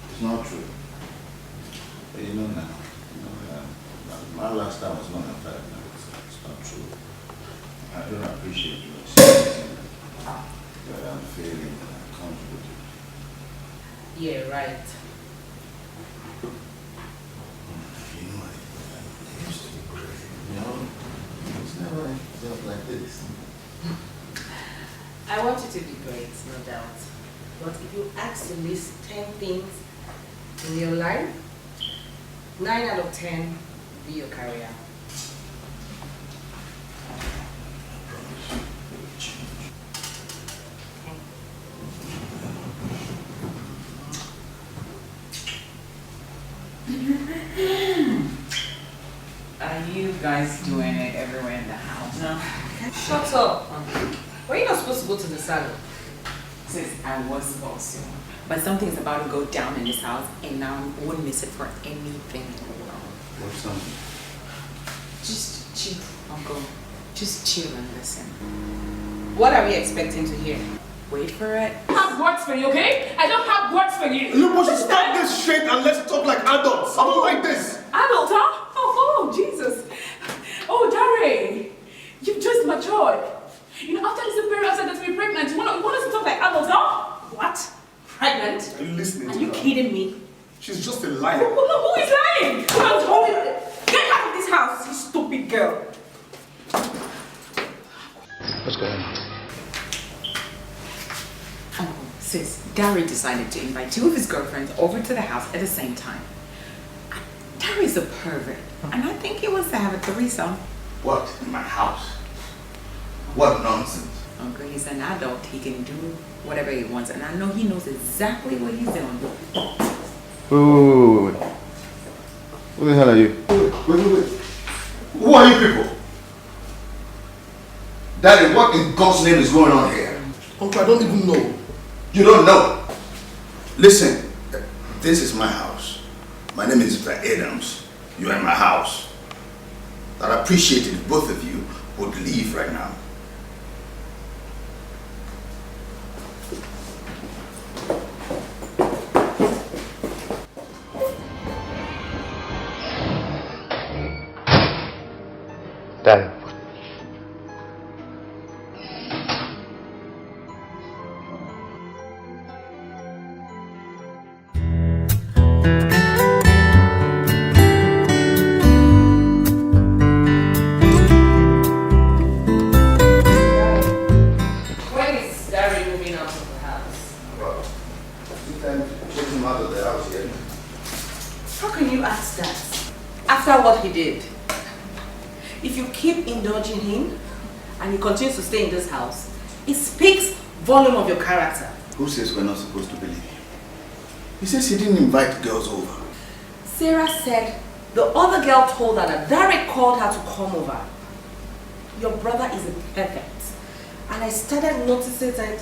It's not true. You know now. My last time was not like that. It's not true. I don't appreciate you saying that I'm failing and I can't do it. Yeah, right. You know, I used to be great. You know, it's never just like this. I want you to be great, no doubt. But if you ask to list 10 things in your life, 9 out of 10 will be your career. Are you guys doing it everywhere in the house? No. Shut up. Were you not supposed to go to the salon? Sis, I was supposed to. But something's about to go down in this house and now I wouldn't miss it for anything in the world. What's something? She Uncle, just chill and listen. What are we expecting to hear? Wait for it. I don't have words for you, okay? I don't have words for you. You must stop this shit and let's talk like adults. I don't like this. Adult, huh? Oh, Jesus. Oh, Dari, you've just matured. You know, after this very upset that we're pregnant, you want us to talk like adults, huh? What? Pregnant? Are you listening Are to you her? kidding me? She's just a liar. Who is lying? Come on, tell me. Get out of this house, you stupid girl. What's going on? Uncle, sis, Gary decided to invite two of his girlfriends over to the house at the same time. Gary's a pervert, and I think he wants to have a threesome. What? In my house? What nonsense? Uncle, he's an adult. He can do whatever he wants, and I know he knows exactly what he's doing. Wait. Who the hell are you? Wait. Who are you people? Daddy, what in God's name is going on here? Uncle, I don't even know. You don't know? Listen, this is my house. My name is Mr. Adams. You're in my house. I'd appreciate it if both of you would leave right now. Daddy. When is Dari moving out of the house? Well, take him out of the house yet. How can you ask that? After what he did. If you keep indulging him and he continues to stay in this house, it speaks volume of your character. Who says we're not supposed to believe him? He says he didn't invite girls over. Sarah said the other girl told her that Derek called her to come over. Your brother is a pervert. And I started noticing that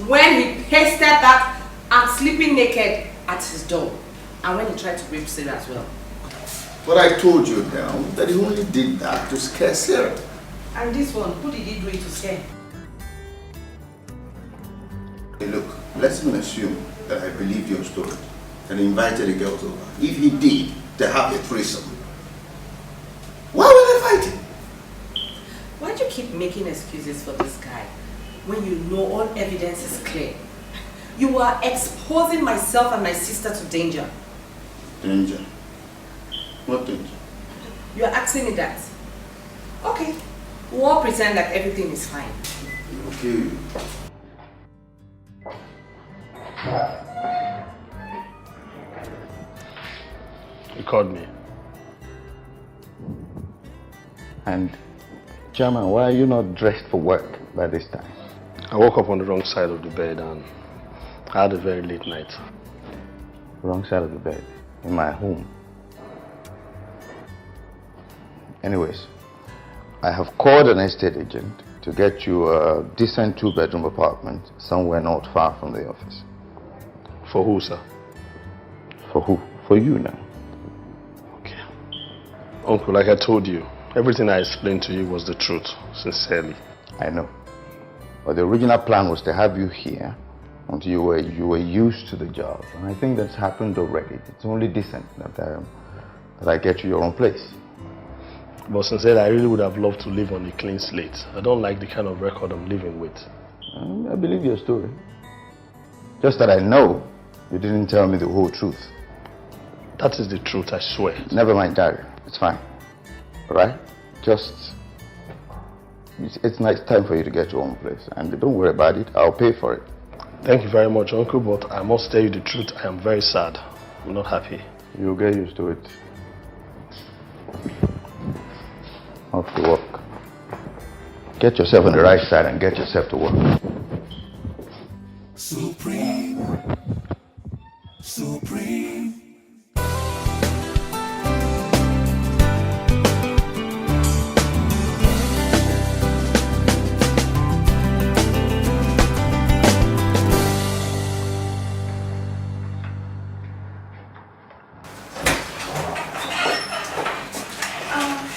when he pasted that I'm sleeping naked at his door. And when he tried to rape Sarah as well. But I told you now that he only did that to scare Sarah. And this one, who did he do it to scare? Hey, look, let's even assume that I believe your story, that he invited the girls over. If he did, to have a threesome, why would I fight him? Why do you keep making excuses for this guy when you know all evidence is clear? You are exposing myself and my sister to danger. Danger? What danger? You are asking me that. Okay, we'll all pretend like everything is fine. Okay. You called me. And, Chairman, why are you not dressed for work by this time? I woke up on the wrong side of the bed and I had a very late night. Wrong side of the bed, in my home. Anyways, I have called an estate agent to get you a decent 2-bedroom apartment somewhere not far from the office. For who, sir? For who? For you now. Okay. Uncle, like I told you, everything I explained to you was the truth, sincerely. I know. But the original plan was to have you here until you were used to the job. And I think that's happened already. It's only decent that I get you your own place. But sincerely, I really would have loved to live on a clean slate. I don't like the kind of record I'm living with. I believe your story. Just that I know you didn't tell me the whole truth. That is the truth, I swear. Never mind, Daddy. It's fine. Alright? Just... It's nice time for you to get your own place. And don't worry about it. I'll pay for it. Thank you very much, Uncle, but I must tell you the truth. I am very sad. I'm not happy. You'll get used to it. Off to work. Get yourself on the right side and get yourself to work. Supreme. Supreme.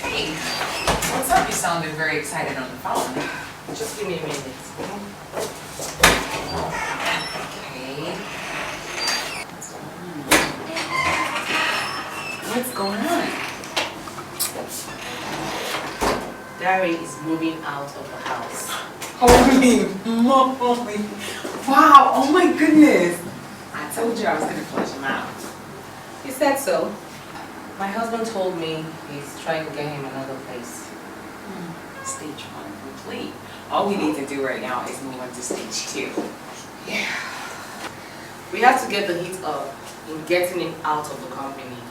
Hey, what's up? You sounded very excited on the phone. Just give me a minute. Okay. What's going on? Dari is moving out of the house. Holy moly. Wow, oh my goodness. I told you I was going to flush him out. He said so. My husband told me he's trying to get him another place. Stage 1 complete. All we need to do right now is move on to stage 2. Yeah. We have to get the heat up in getting him out of the company.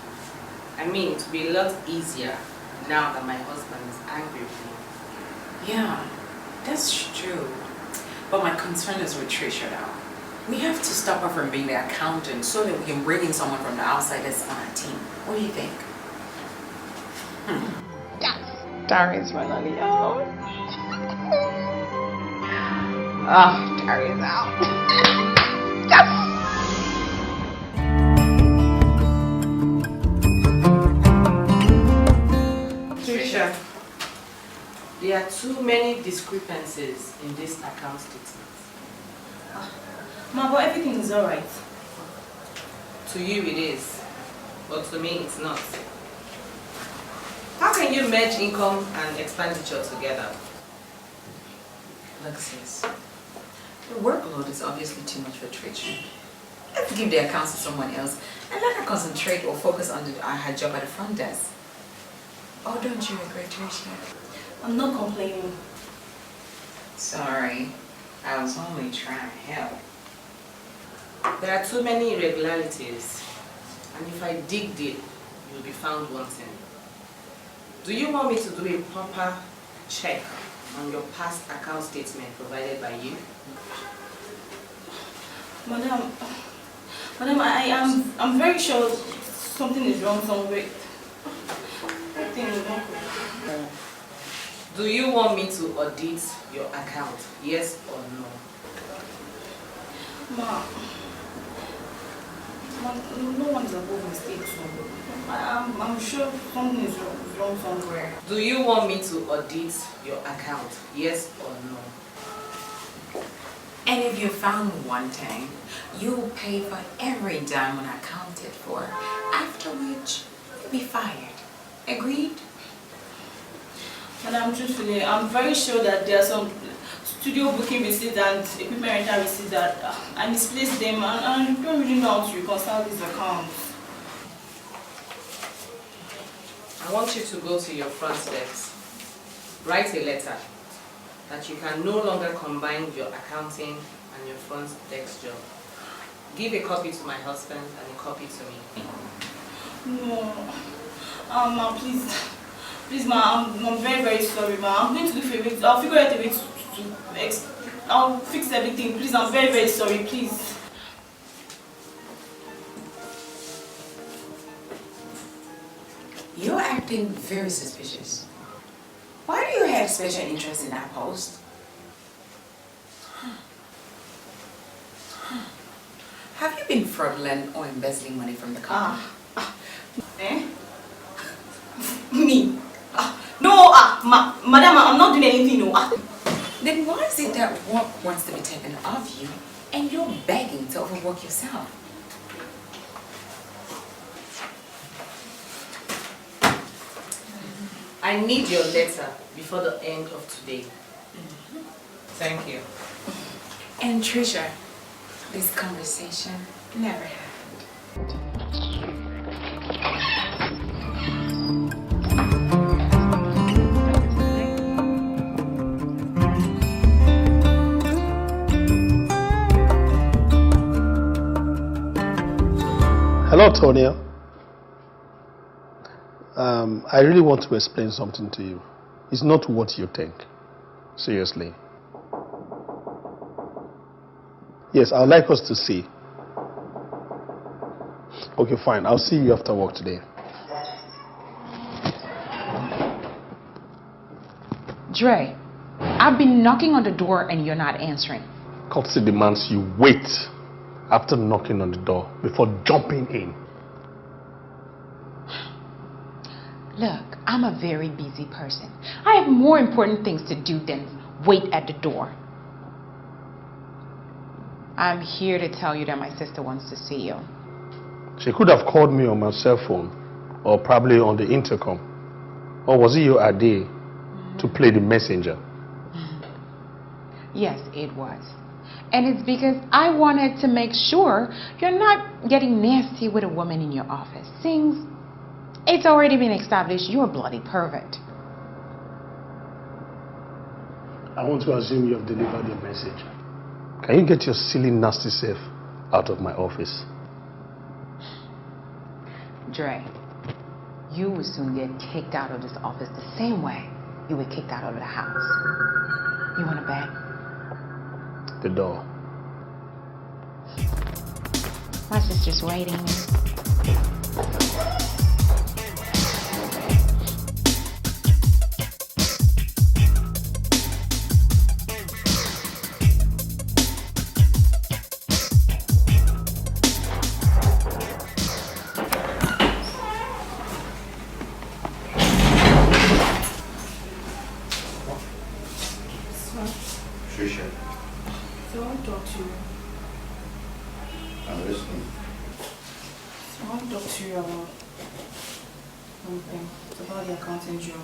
I mean, it will be a lot easier now that my husband is angry with me. Yeah, that's true. But my concern is with Trisha now. We have to stop her from being the accountant so that we can bring in someone from the outside that's on our team. What do you think? Yes. Darius finally out. Ah, Darius out. Yes. Trisha, there are too many discrepancies in this account statement. Ma, but everything is alright. To you it is, but to me it's not. How can you merge income and expenditure together? Look, sis, the workload is obviously too much for Trisha. Let's give the accounts to someone else and let her concentrate or focus on her job at the front desk. Oh, don't you agree, Trisha? I'm not complaining. Sorry, I was only trying to help. There are too many irregularities, and if I dig deep, you'll be found wanting. Do you want me to do a proper check on your past account statement provided by you? Madam, I'm very sure something is wrong somewhere. Everything is wrong. Do you want me to audit your account? Yes or no? No one's above mistakes. I'm sure something is wrong somewhere. Do you want me to audit your account? Yes or no? And if you're found wanting, you'll pay for every dime unaccounted for, after which you'll be fired. Agreed? Madam, truthfully, I'm very sure that there are some studio booking receipts and equipment rental receipts that I misplaced them, and I don't really know how to reconcile these accounts. I want you to go to your front desk, write a letter that you can no longer combine your accounting and your front desk job. Give a copy to my husband and a copy to me. No. Ma, please, ma, I'm very, very sorry, ma. I'm going to look for it. I'll figure out a way I'll fix everything. Please, I'm very, very sorry, please. You're acting very suspicious. Why do you have special interest in that post? Have you been fraudulent or embezzling money from the company? Eh? Me? No, madam, I'm not doing anything, no. Then why is it that work wants to be taken off you and you're begging to overwork yourself? I need your letter before the end of today. Thank you. And Trisha, this conversation never happened. Hello, Tonya. I really want to explain something to you. It's not what you think. Seriously. Yes, I would like us to see. Okay, fine. I'll see you after work today. Dre, I've been knocking on the door and you're not answering. Courtesy demands you wait after knocking on the door before jumping in. Look, I'm a very busy person. I have more important things to do than wait at the door. I'm here to tell you that my sister wants to see you. She could have called me on my cell phone or probably on the intercom. Or was it your idea to play the messenger? Yes, it was. And it's because I wanted to make sure you're not getting nasty with a woman in your office. Since it's already been established you're a bloody pervert. I want to assume you have delivered your message. Can you get your silly, nasty self out of my office? Dre, you will soon get kicked out of this office the same way you were kicked out of the house. You want to bet? The door. My sister's waiting. Trisha, So I want to talk to you. I'm listening. So I want to talk to you about something. It's about the accounting job.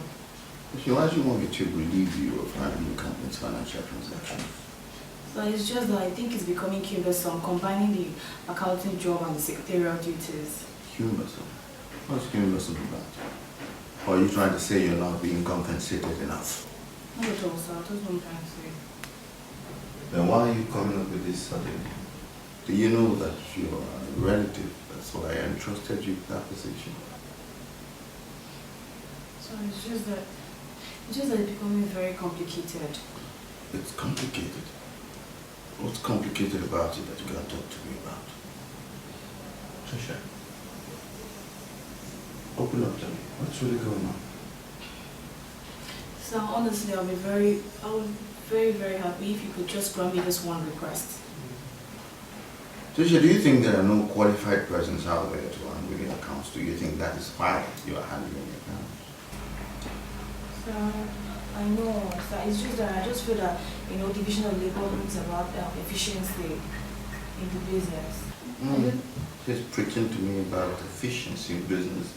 So why do you want me to relieve you of handling the company's financial transactions? So it's just that I think it's becoming cumbersome combining the accounting job and the secretarial duties. Cumbersome? What's cumbersome about? Or are you trying to say you're not being compensated enough? Not at all, sir. That's what I'm trying to say. Then why are you coming up with this suddenly? Do you know that you're a relative? That's why I entrusted you with that position. So it's just that it's becoming very complicated. It's complicated. What's complicated about it that you can't talk to me about? Trisha, open up to me. What's really going on? So honestly, I would very, very happy if you could just grant me this one request. Trisha, do you think there are no qualified persons out there to handle your accounts? Do you think that is why you are handling your accounts? So I know, so it's just that I just feel that, division of labor brings about efficiency in the business. Just preaching to me about efficiency in business.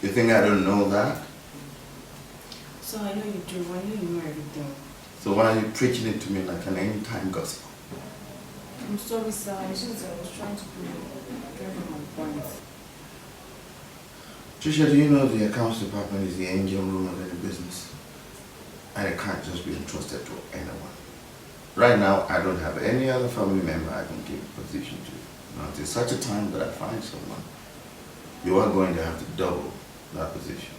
You think I don't know that? So I know you do. I know you know everything. So why are you preaching it to me like an end-time gospel? I'm sorry, sir. It's just that I was trying to drive my point. Trisha, do you know the accounts department is the engine room of any business? And it can't just be entrusted to anyone. Right now, I don't have any other family member I can give a position to. Now, until such a time that I find someone, you are going to have to double that position.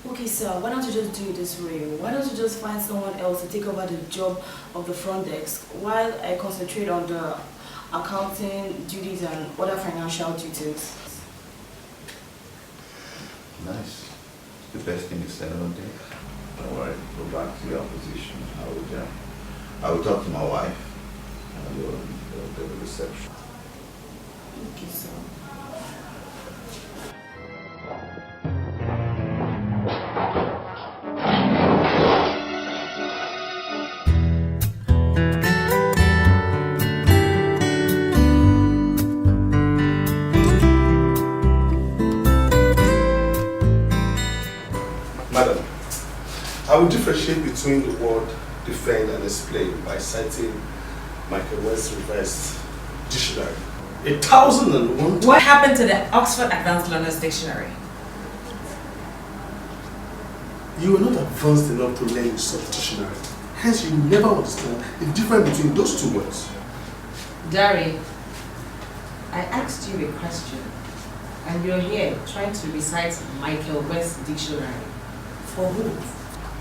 Okay, sir, why don't you just do it this way? Why don't you just find someone else to take over the job of the front desk while I concentrate on the accounting duties and other financial duties? Nice. The best thing is said all day. Don't worry, go back to your position. I will talk to my wife and we'll do the reception. Okay, sir. Madam, I will differentiate between the word defend and explain by citing Michael West's revised dictionary. 1001. What happened to the Oxford Advanced Learners Dictionary? You are not advanced enough to learn such dictionary. Hence, you never understand the difference between those two words. Dari, I asked you a question, and you're here trying to recite Michael West's dictionary. For who?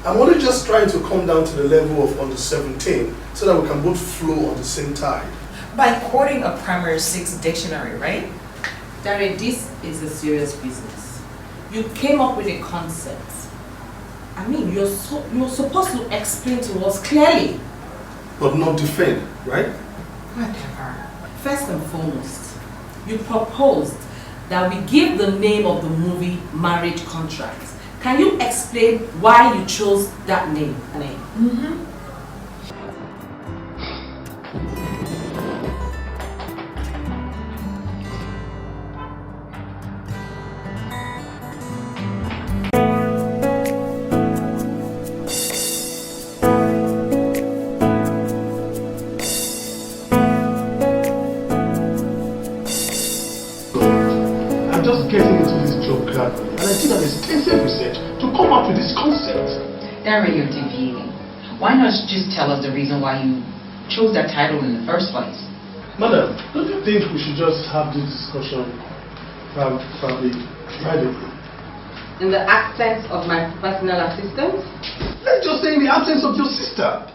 I'm only just trying to come down to the level of under 17 so that we can both flow on the same tide. By quoting a primary 6 dictionary, right? Dari, this is a serious business. You came up with a concept. I mean, you're supposed to explain to us clearly. But not defend, right? Whatever. First and foremost, you proposed that we give the name of the movie Marriage Contract. Can you explain why you chose that name? I'm just getting into this job gradually, and I did an extensive research to come up with this concept. Darren, you're deviating. Why not just tell us the reason why you chose that title in the first place? Madam, don't you think we should just have this discussion probably privately? In the absence of my personal assistant? Let's just say in the absence of your sister.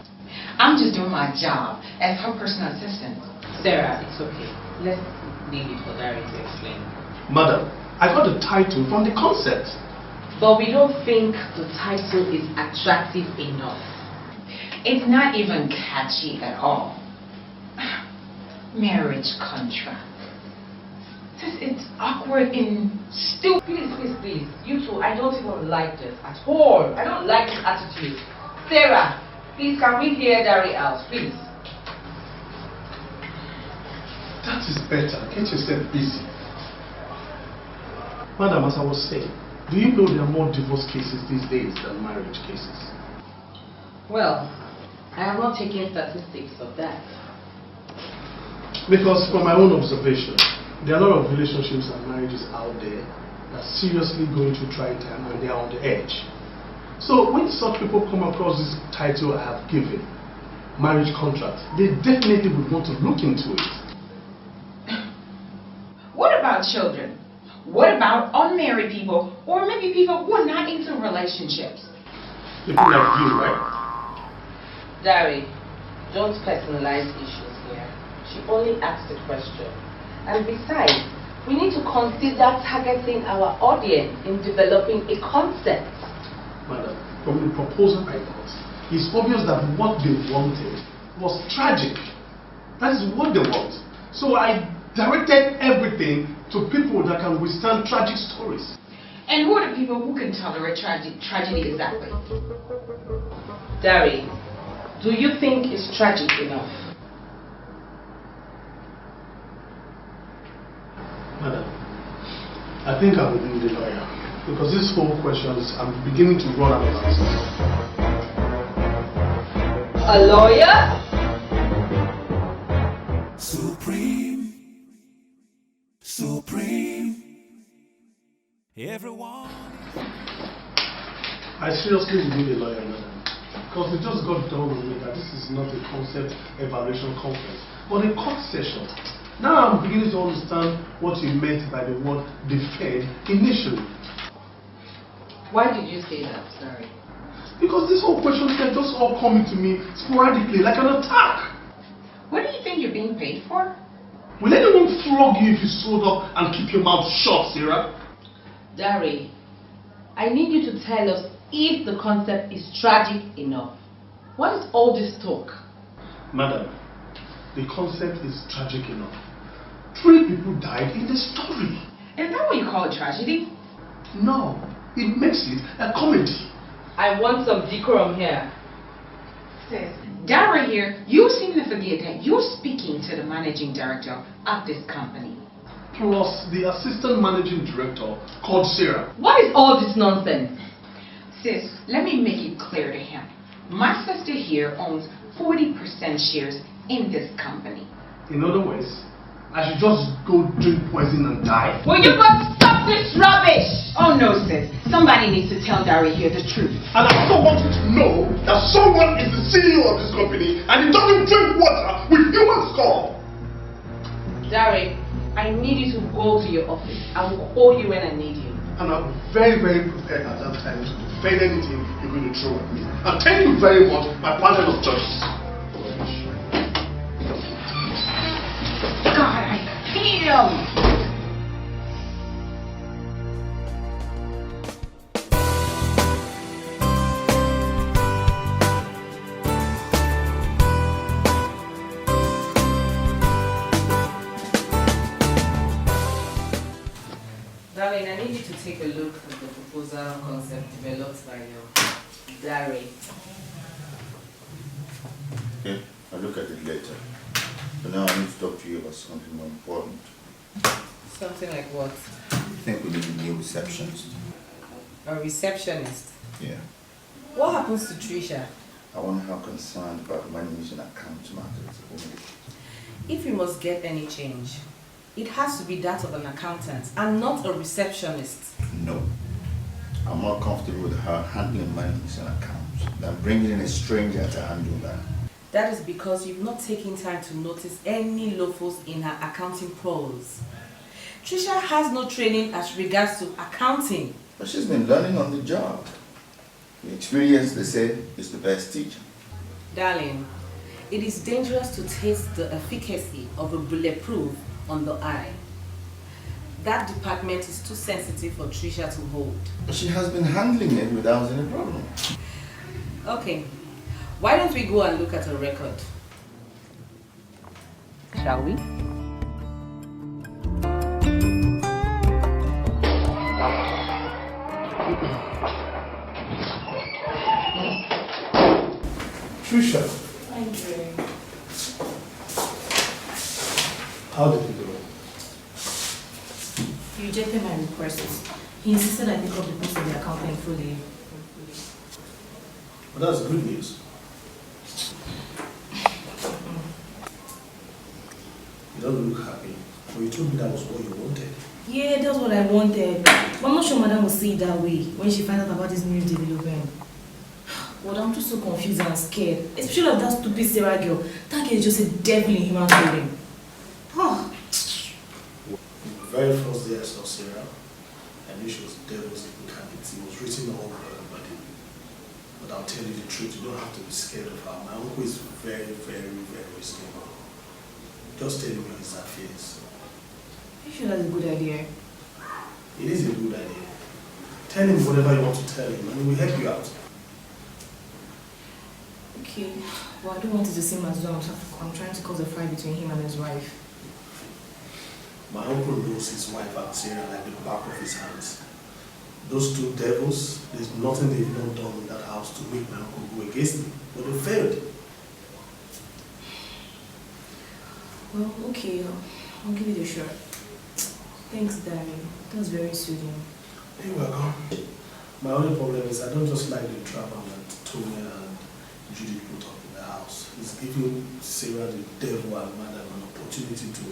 I'm just doing my job as her personal assistant. Sarah, it's okay. Let's leave it for Darren to explain. Madam, I got the title from the concept. But we don't think the title is attractive enough. It's not even catchy at all. Marriage contract. It's awkward and stupid. Please. You two, I don't even like this at all. I don't like this attitude. Sarah, please can we hear Darren out, please? That is better. Get yourself busy. Madam, as I was saying, do you know there are more divorce cases these days than marriage cases? Well, I am not taking statistics of that. Because from my own observation, there are a lot of relationships and marriages out there that are seriously going through trying time and they are on the edge. So when such people come across this title I have given, marriage contract, they definitely would want to look into it. What about children? What about unmarried people, or maybe people who are not into relationships? People like you, right? Darren, don't personalize issues here. She only asked a question. And besides, we need to consider targeting our audience in developing a concept. Madam, from the proposal I got, it's obvious that what they wanted was tragic. That is what they want. So I directed everything to people that can withstand tragic stories. And who are the people who can tolerate tragedy exactly? Darren, do you think it's tragic enough? Madam, I think I would need a lawyer because these whole questions I'm beginning to run out of answers. A lawyer? Supreme. Everyone. I seriously need a lawyer, madam. Because it just got done with me that this is not a concept evaluation conference, but a court session. Now I'm beginning to understand what you meant by the word deferred initially. Why did you say that? Sorry. Because these whole questions are just all coming to me sporadically, like an attack. What do you think you're being paid for? Will anyone flog you if you stood up and keep your mouth shut, Sarah? Darren, I need you to tell us if the concept is tragic enough. What is all this talk? Madam, the concept is tragic enough. 3 people died in the story. Is that what you call a tragedy? No, it makes it a comedy. I want some decorum here. Sis, Darren here, you seem to forget that you're speaking to the managing director of this company. Plus the assistant managing director called Sarah. What is all this nonsense? Sis, let me make it clear to him. My sister here owns 40% shares in this company. In other words, I should just go drink poison and die? Will you but stop this rubbish? Oh no, sis. Somebody needs to tell Darren here the truth. And I also want you to know that someone is the CEO of this company and he doesn't drink water with human skull. Darren, I need you to go to your office. I will call you when I need you. And I'm very, very prepared at that time to defend anything you're going to throw at me. And thank you very much, my panel of judges. God, I hate him. need you to take a look at the proposal concept developed by your Dari. Okay, I'll look at it later. But now I need to talk to you about something more important. Something like what? I think we need a new receptionist. A receptionist? Yeah. What happens to Trisha? I wonder how concerned about money using account matters. If we must get any change, it has to be that of an accountant and not a receptionist. No. I'm more comfortable with her handling money using accounts than bringing in a stranger to handle that. That is because you've not taken time to notice any loopholes in her accounting pros. Trisha has no training as regards to accounting. But she's been learning on the job. The experience, they say, is the best teacher. Darling, it is dangerous to taste the efficacy of a bulletproof on the eye. That department is too sensitive for Trisha to hold. But she has been handling it without any problem. Okay, why don't we go and look at her record? Shall we? Trisha, Andre. how did it go? He rejected my request. He insisted I pick up the books of the accountant fully. Well, that's good news. You don't look happy. But you told me that was what you wanted. Yeah, that's what I wanted. But I'm not sure Madam will see it that way when she finds out about this new development. Well, I'm just so confused and scared. Especially of that stupid Sarah girl. That girl is just a devil in human clothing. Oh. The very first day I saw Sarah, I knew she was the devil's incarnate. It was written all over her body. But I'll tell you the truth, you don't have to be scared of her. My uncle is very, very, very stable. Just tell him your exact fears. Are you sure that's a good idea? It is a good idea. Tell him whatever you want to tell him, and he will help you out. Okay. Well, I don't want it to seem as though I'm trying to cause a fight between him and his wife. My uncle knows his wife and Sarah like the back of his hands. Those two devils, there's nothing they've not done in that house to make my uncle go against me. But they failed. Well, okay. I'll give it a shot. Thanks, Daddy. That was very soothing. You're welcome. My only problem is I don't just like the trauma that Tonya and Judy put up in the house. It's giving Sarah the devil and madam an opportunity to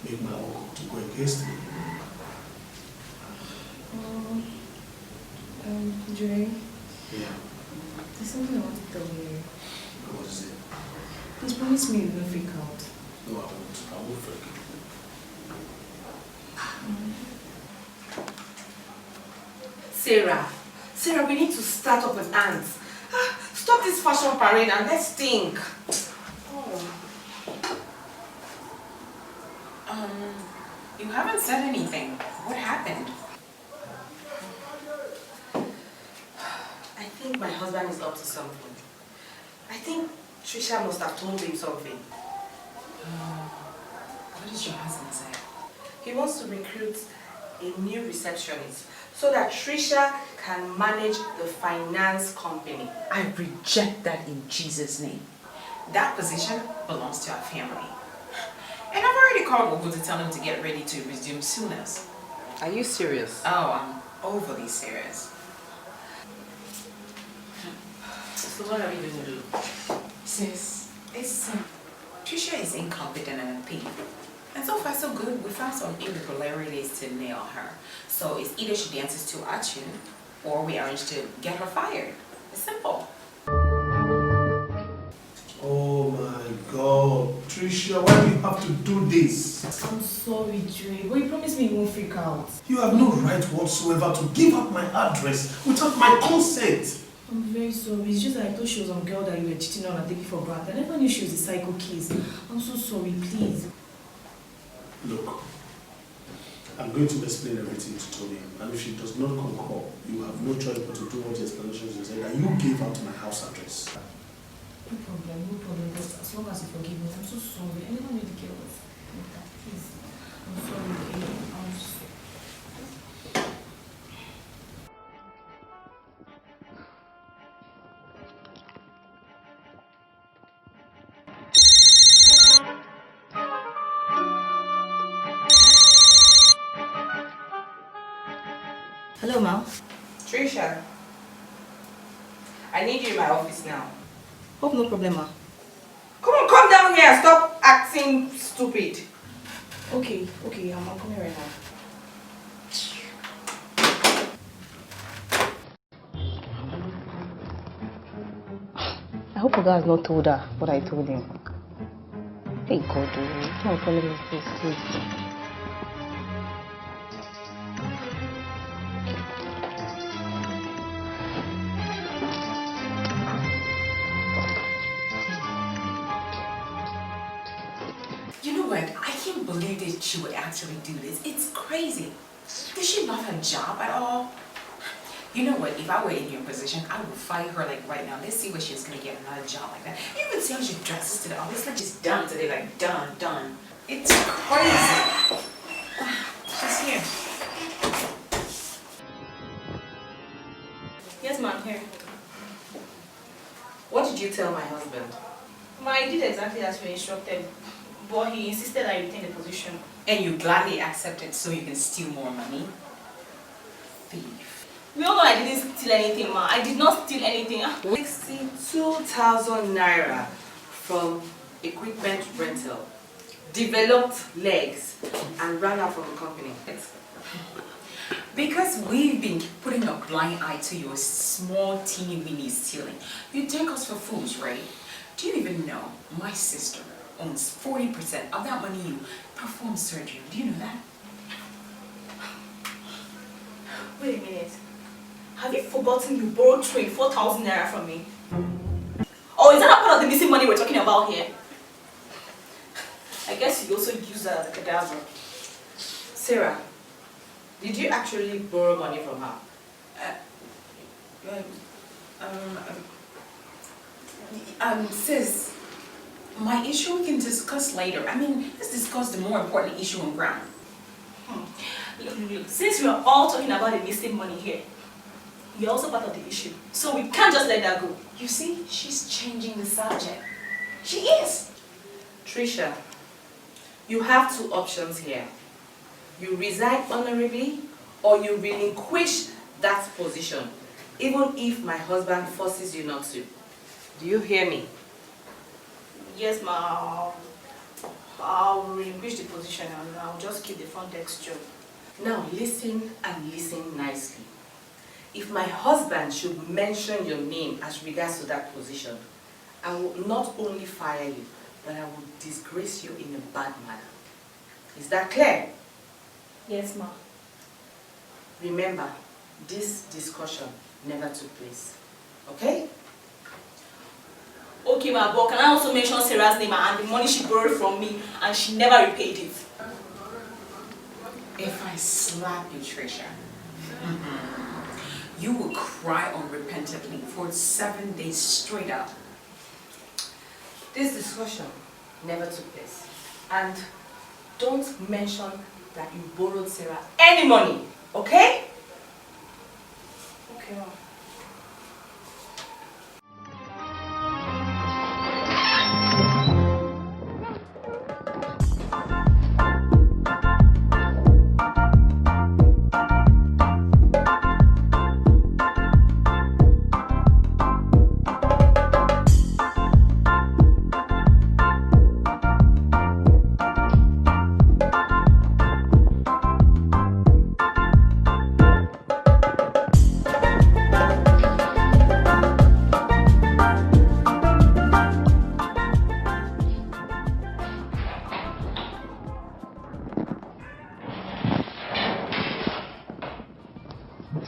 make my uncle to go against me. Dre? Yeah. There's something I want to tell you. What is it? Please promise me you won't freak out. No, I won't. I won't freak out. Sarah, we need to start up with ants. Stop this fashion parade and let's think. You haven't said anything. What happened? I think my husband is up to something. I think Trisha must have told him something. What does your husband say? He wants to recruit a new receptionist so that Trisha can manage the finance company. I reject that in Jesus' name. That position belongs to our family. And I've already called Ogo to tell him to get ready to resume soonest. Are you serious? Oh, I'm overly serious. So what are we going to do? Sis, Trisha is incompetent and a thief. And so far so good, we found some irregularities to nail her. So it's either she dances to our tune, or we arrange to get her fired. It's simple. Oh my God. Trisha, why do you have to do this? I'm sorry, Dre, but you promised me you won't freak out. You have no right whatsoever to give up my address without my consent. I'm very sorry. It's just that I thought she was some girl that you were cheating on and taking for granted. I never knew she was a psycho case. I'm so sorry, please. Look, I'm going to explain everything to Tony, and if she does not concur, you have no choice but to do what the explanations you said, and you gave out my house address. No problem, but as long as you forgive me, I'm so sorry. I never knew the girl was like that. Please. I'm sorry, okay? Hello, ma'am. Trisha, I need you in my office now. Hope no problem, ma'am. Come down here and stop acting stupid. Okay, I'm coming right now. I hope Oga has not told her what I told him. Hey God, don't follow me, please. You know what? I can't believe that she would actually do this. It's crazy. Does she love her job at all? You know what? If I were in your position, I would fire her like right now. Let's see what she's gonna get another job like that. You can see how she dresses to the office, like she's done today, like done. It's crazy. She's here. Yes, ma'am, here. What did you tell my husband? I did exactly as you instructed, but he insisted I retain the position. And you gladly accepted so you can steal more money? Thief. We all know I didn't steal anything, ma. I did not steal anything. 62,000 naira from equipment rental, developed legs, and ran out from the company. Because we've been putting a blind eye to your small teeny weeny stealing. You take us for fools, right? Do you even know my sister owns 40% of that money you performed surgery? Do you know that? Wait a minute. Have you forgotten you borrowed 24,000 naira from me? Oh, is that not part of the missing money we're talking about here? I guess you also use that as a cadaver. Sarah, did you actually borrow money from her? Sis, my issue we can discuss later. I mean, let's discuss the more important issue on ground. Look, since we are all talking about the missing money here, you're also part of the issue. So we can't just let that go. You see, she's changing the subject. She is. Trisha, you have two options here. You resign honorably or you relinquish that position, even if my husband forces you not to. Do you hear me? Yes, ma'am. I'll relinquish the position and I'll just keep the front desk job. Now listen and listen nicely. If my husband should mention your name as regards to that position, I will not only fire you, but I will disgrace you in a bad manner. Is that clear? Yes, ma'am. Remember, this discussion never took place. Okay? Okay, ma, but can I also mention Sarah's name and the money she borrowed from me and she never repaid it? If I slap you, Trisha, you will cry unrepentantly for 7 days straight up. This discussion never took place. And don't mention that you borrowed Sarah any money, okay? Okay, ma'am.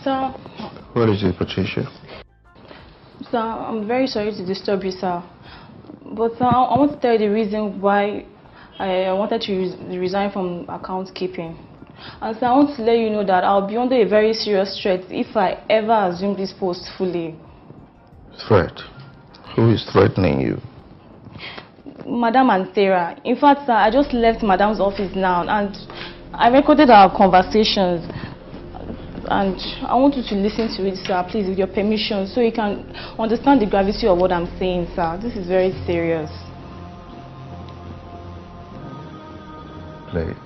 Sir, What is it, Patricia? sir, I'm very sorry to disturb you, sir. But sir, I want to tell you the reason why I wanted to resign from account keeping. And sir, I want to let you know that I'll be under a very serious threat if I ever assume this post fully. Threat? Who is threatening you? Madam and Sarah. In fact, sir, I just left Madam's office now and I recorded our conversations. And I want you to listen to it, sir, please, with your permission, so you can understand the gravity of what I'm saying, sir. This is very serious. Play it.